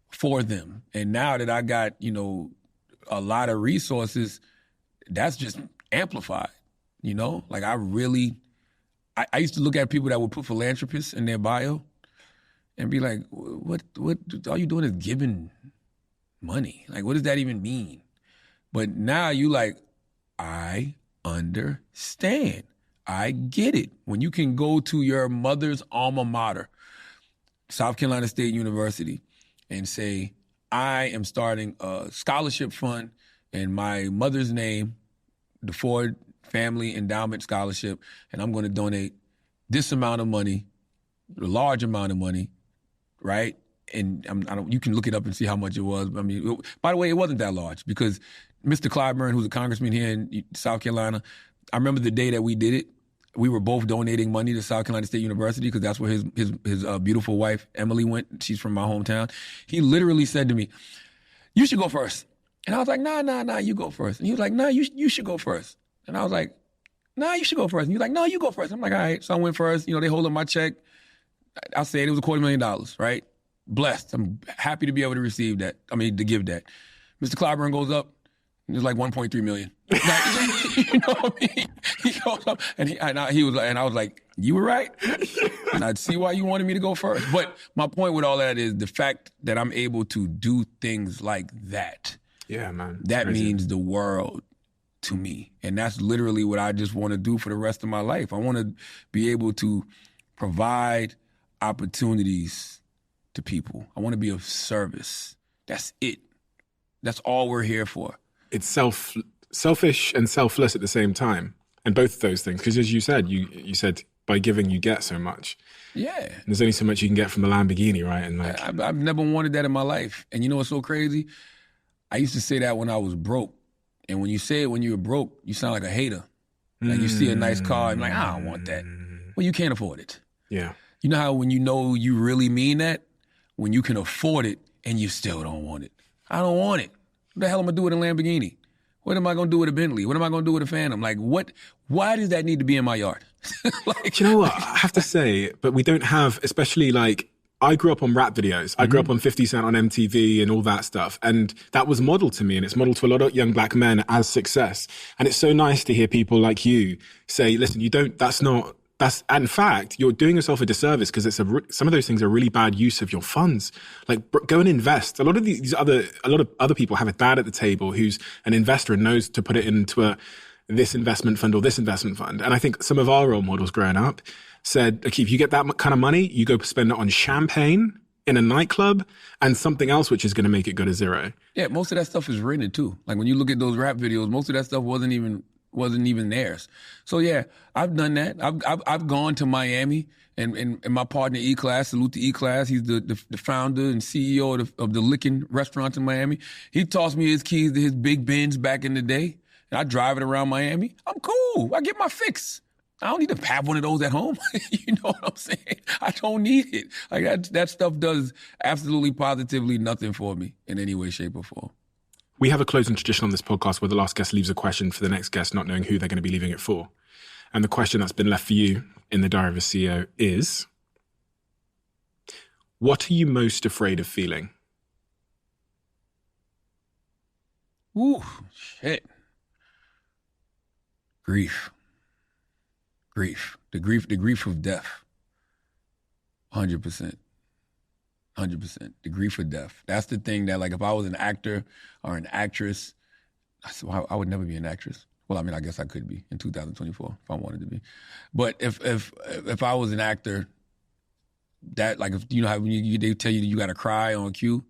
for them. And now that I got, you know, a lot of resources, that's just amplified, you know? Like, I used to look at people that would put philanthropists in their bio and be like, what all you doing is giving money. Like, what does that even mean? But now you like, I understand. I get it. When you can go to your mother's alma mater, South Carolina State University, and say, I am starting a scholarship fund in my mother's name, the Ford Family Endowment Scholarship, and I'm going to donate this amount of money, a large amount of money, right? And you can look it up and see how much it was. I mean, by the way, it wasn't that large because Mr. Clyburn, who's a congressman here in South Carolina, I remember the day that we did it. We were both donating money to South Carolina State University because that's where his beautiful wife, Emily, went. She's from my hometown. He literally said to me, you should go first. And I was like, nah, you go first. And he was like, nah, you should go first. And I was like, nah, you should go first. And he was like, no, you go first. I'm like, all right. So I went first. You know, they hold up my check. I said it was $250,000, right? Blessed. I'm happy to be able to receive that. I mean, to give that. Mr. Clyburn goes up. It was like 1.3 million. You know what I mean? He goes up and I was like, you were right. And I'd see why you wanted me to go first. But my point with all that is the fact that I'm able to do things like that. Yeah, man. That means the world to me. And that's literally what I just want to do for the rest of my life. I want to be able to provide opportunities to people. I want to be of service. That's it. That's all we're here for. It's selfish and selfless at the same time. And both of those things, because as you said, you said by giving you get so much. Yeah. And there's only so much you can get from a Lamborghini, right? And like, I've never wanted that in my life. And you know what's so crazy? I used to say that when I was broke. And when you say it when you were broke, you sound like a hater. Like you see a nice car and you're like, I don't want that. Well, you can't afford it. Yeah. You know how when you know you really mean that? When you can afford it and you still don't want it. I don't want it. What the hell am I going to do with a Lamborghini? What am I going to do with a Bentley? What am I going to do with a Phantom? Like, why does that need to be in my yard? Like, do you know what? I have to say, but we don't have, especially like, I grew up on rap videos. I grew up on 50 Cent on MTV and all that stuff. And that was modeled to me. And it's modeled to a lot of young black men as success. And it's so nice to hear people like you say, listen, in fact, you're doing yourself a disservice because some of those things are really bad use of your funds. Like, go and invest. A lot of other people have a dad at the table who's an investor and knows to put it into this investment fund or this investment fund. And I think some of our role models growing up said, okay, if you get that kind of money, you go spend it on champagne in a nightclub and something else which is going to make it go to zero. Yeah, most of that stuff is rented too. Like when you look at those rap videos, most of that stuff wasn't even theirs. So yeah, I've done that. I've gone to Miami and my partner E-Class, salute to E-Class. He's the founder and CEO of the Lickin' restaurant in Miami. He tossed me his keys to his big Benz back in the day. And I drive it around Miami. I'm cool. I get my fix. I don't need to have one of those at home. You know what I'm saying? I don't need it. Like that stuff does absolutely positively nothing for me in any way, shape, or form. We have a closing tradition on this podcast where the last guest leaves a question for the next guest, not knowing who they're going to be leaving it for. And the question that's been left for you in the Diary of a CEO is, what are you most afraid of feeling? Ooh, shit. Grief. The grief of death. 100%. 100%. The grief of death. That's the thing that, like, if I was an actor or an actress, I would never be an actress. Well, I mean, I guess I could be in 2024 if I wanted to be. But if I was an actor, that, like, if you know how when they tell you that you got to cry on cue,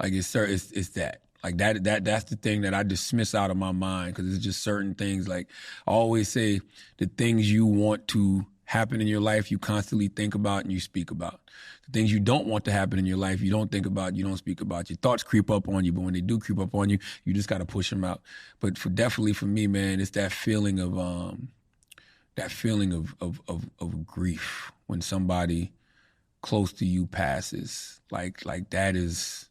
like it's that. Like that's the thing that I dismiss out of my mind because it's just certain things. Like I always say, the things you want to happen in your life, you constantly think about and you speak about. The things you don't want to happen in your life, you don't think about, you don't speak about. Your thoughts creep up on you, but when they do creep up on you, you just got to push them out. But definitely for me, man, it's that feeling of grief when somebody close to you passes. Like that is,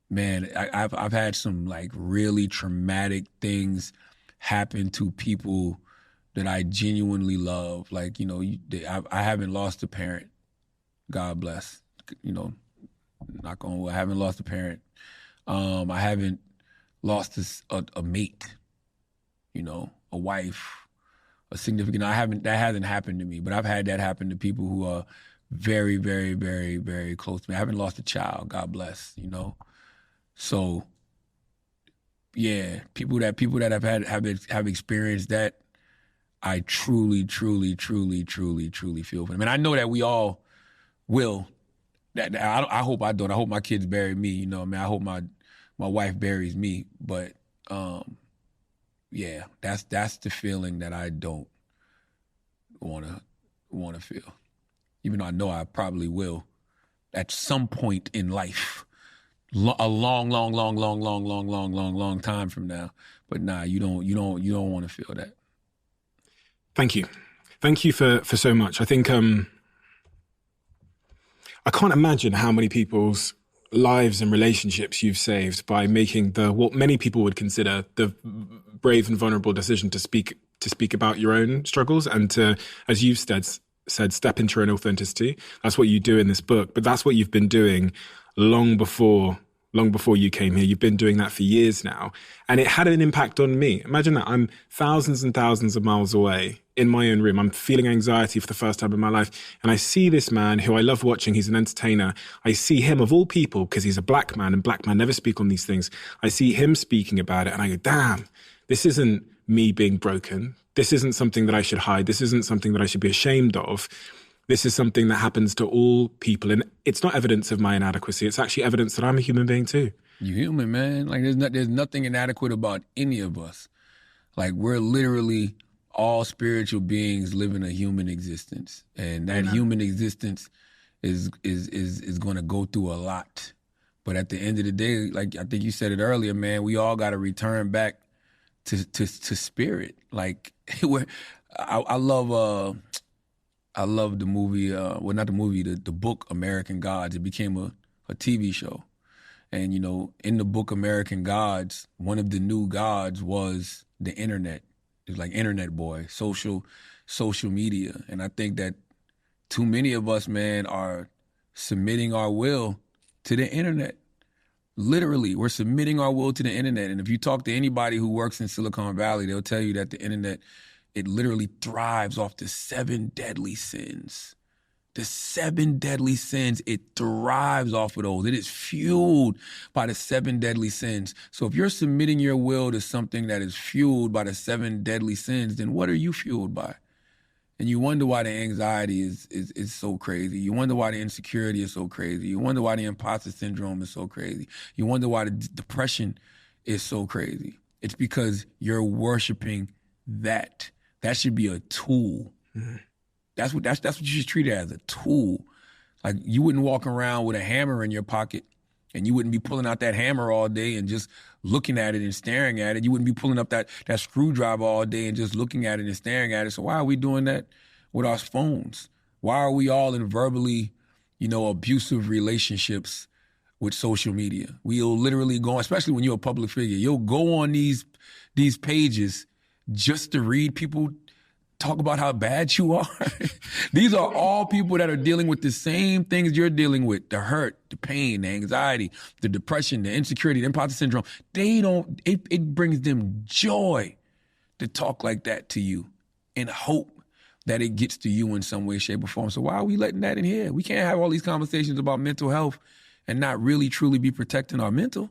man, I've had some like really traumatic things happen to people that I genuinely love. Like, you know, I haven't lost a parent. God bless. You know, knock on wood, I haven't lost a parent. I haven't lost a mate, you know, a wife, a significant. That hasn't happened to me, but I've had that happen to people who are very, very, very, very close to me. I haven't lost a child. God bless, you know. So, yeah, people that have experienced that, I truly, truly, truly, truly, truly feel for them. And I know that we all will. I hope I don't. I hope my kids bury me. You know, I mean, I hope my wife buries me. But yeah, that's the feeling that I don't wanna feel. Even though I know I probably will at some point in life, a long time from now. But nah, you don't want to feel that. Thank you for so much. I think I can't imagine how many people's lives and relationships you've saved by making what many people would consider the brave and vulnerable decision to speak about your own struggles and to, as you've said, step into your own authenticity. That's what you do in this book, but that's what you've been doing long before you came here. You've been doing that for years now, and it had an impact on me. Imagine that I'm thousands and thousands of miles away in my own room. I'm feeling anxiety for the first time in my life, and I see this man who I love watching. He's an entertainer. I see him, of all people, because he's a black man, and black men never speak on these things. I see him speaking about it, and I go, damn, this isn't me being broken. This isn't something that I should hide. This isn't something that I should be ashamed of. This is something that happens to all people. And it's not evidence of my inadequacy. It's actually evidence that I'm a human being too. You human, man. Like there's nothing inadequate about any of us. Like we're literally all spiritual beings living a human existence. And that human existence is going to go through a lot. But at the end of the day, like I think you said it earlier, man, we all got to return back to spirit. Like I love the movie, not the movie, the book American Gods. It became a TV show. And, you know, in the book American Gods, one of the new gods was the internet. It was like internet boy, social media. And I think that too many of us, man, are submitting our will to the internet. Literally, we're submitting our will to the internet. And if you talk to anybody who works in Silicon Valley, they'll tell you that the internet, it literally thrives off the 7 deadly sins. The 7 deadly sins, it thrives off of those. It is fueled by the 7 deadly sins. So if you're submitting your will to something that is fueled by the 7 deadly sins, then what are you fueled by? And you wonder why the anxiety is so crazy. You wonder why the insecurity is so crazy. You wonder why the imposter syndrome is so crazy. You wonder why the depression is so crazy. It's because you're worshiping that. That should be a tool. Mm-hmm. That's what you should treat it as, a tool. Like you wouldn't walk around with a hammer in your pocket and you wouldn't be pulling out that hammer all day and just looking at it and staring at it. You wouldn't be pulling up that screwdriver all day and just looking at it and staring at it. So why are we doing that with our phones? Why are we all in verbally, abusive relationships with social media? We'll literally go, especially when you're a public figure, you'll go on these pages just to read people talk about how bad you are. These are all people that are dealing with the same things you're dealing with: the hurt, the pain, the anxiety, the depression, the insecurity, the imposter syndrome. It brings them joy to talk like that to you and hope that it gets to you in some way, shape, or form. So why are we letting that in here? We can't have all these conversations about mental health and not really, truly be protecting our mental.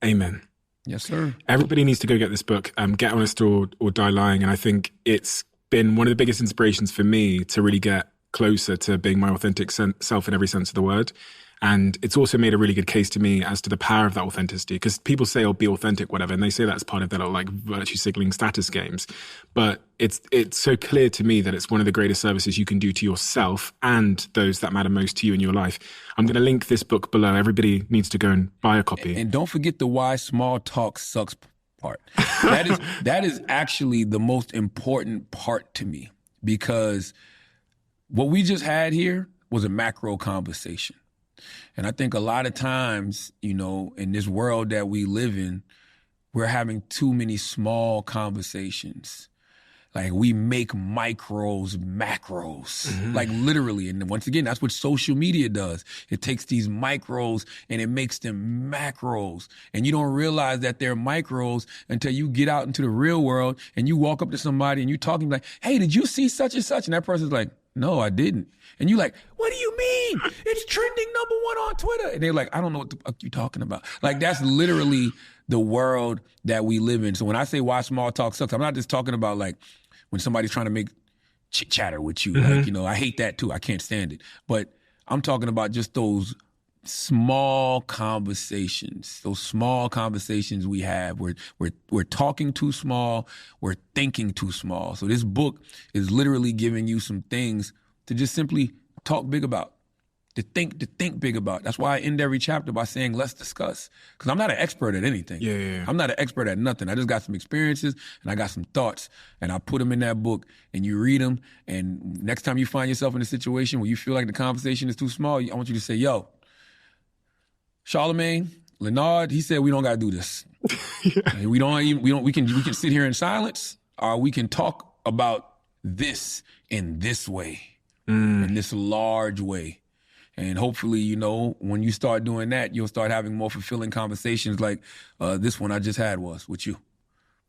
Amen. Yes, sir. Everybody needs to go get this book, Get Honest or Die Lying. And I think it's been one of the biggest inspirations for me to really get closer to being my authentic self in every sense of the word. And it's also made a really good case to me as to the power of that authenticity, because people say, oh, be authentic, whatever. And they say that's part of their little, like, virtue signaling status games. But it's so clear to me that it's one of the greatest services you can do to yourself and those that matter most to you in your life. I'm going to link this book below. Everybody needs to go and buy a copy. And don't forget the why small talk sucks part. That is actually the most important part to me, because what we just had here was a macro conversation. And I think a lot of times, you know, in this world that we live in, we're having too many small conversations. Like, we make micros macros, like literally. And once again, that's what social media does. It takes these micros and it makes them macros. And you don't realize that they're micros until you get out into the real world and you walk up to somebody and you talking like, hey, did you see such and such? And that person's like, no, I didn't. And you like, what do you mean? It's trending #1 on Twitter. And they're like, I don't know what the fuck you're talking about. Like, that's literally the world that we live in. So when I say why small talk sucks, I'm not just talking about like when somebody's trying to make chit-chatter with you. Like, you know, I hate that too. I can't stand it. But I'm talking about just those small conversations, we have. We're talking too small, we're thinking too small. So this book is literally giving you some things to just simply talk big about, to think big about. That's why I end every chapter by saying, let's discuss. Because I'm not an expert at anything. Yeah. I'm not an expert at nothing. I just got some experiences and I got some thoughts, and I put them in that book, and you read them. And next time you find yourself in a situation where you feel like the conversation is too small, I want you to say, yo, Charlamagne, Leonard, he said we don't gotta do this. And we can sit here in silence, or we can talk about this in this way, in this large way. And hopefully, you know, when you start doing that, you'll start having more fulfilling conversations like this one I just had was with you.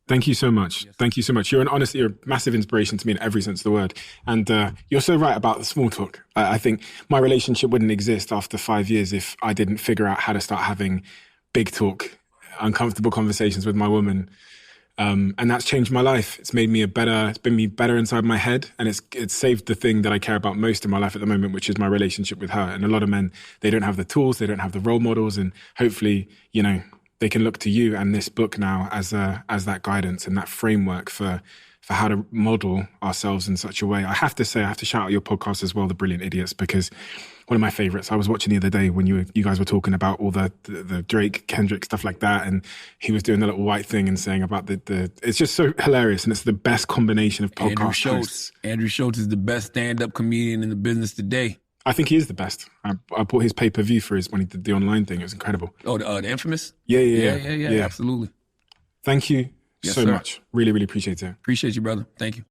Thank you so much. Yes. Thank you so much. You're a massive inspiration to me in every sense of the word. And you're so right about the small talk. I think my relationship wouldn't exist after 5 years if I didn't figure out how to start having big talk, uncomfortable conversations with my woman. And that's changed my life. It's made me it's been me better inside my head. And it's saved the thing that I care about most in my life at the moment, which is my relationship with her. And a lot of men, they don't have the tools, they don't have the role models. And hopefully, you know, they can look to you and this book now as that guidance and that framework for how to model ourselves in such a way. I have to shout out your podcast as well, The Brilliant Idiots, because one of my favorites. I was watching the other day when you guys were talking about all the Drake, Kendrick, stuff like that, and he was doing the little white thing and saying about the it's just so hilarious, and it's the best combination of podcast hosts. Andrew Schultz is the best stand-up comedian in the business today. I think he is the best. I bought his pay-per-view for when he did the online thing. It was incredible. Oh, the Infamous? Yeah, Absolutely. Thank you so much. Really, really appreciate it. Appreciate you, brother. Thank you.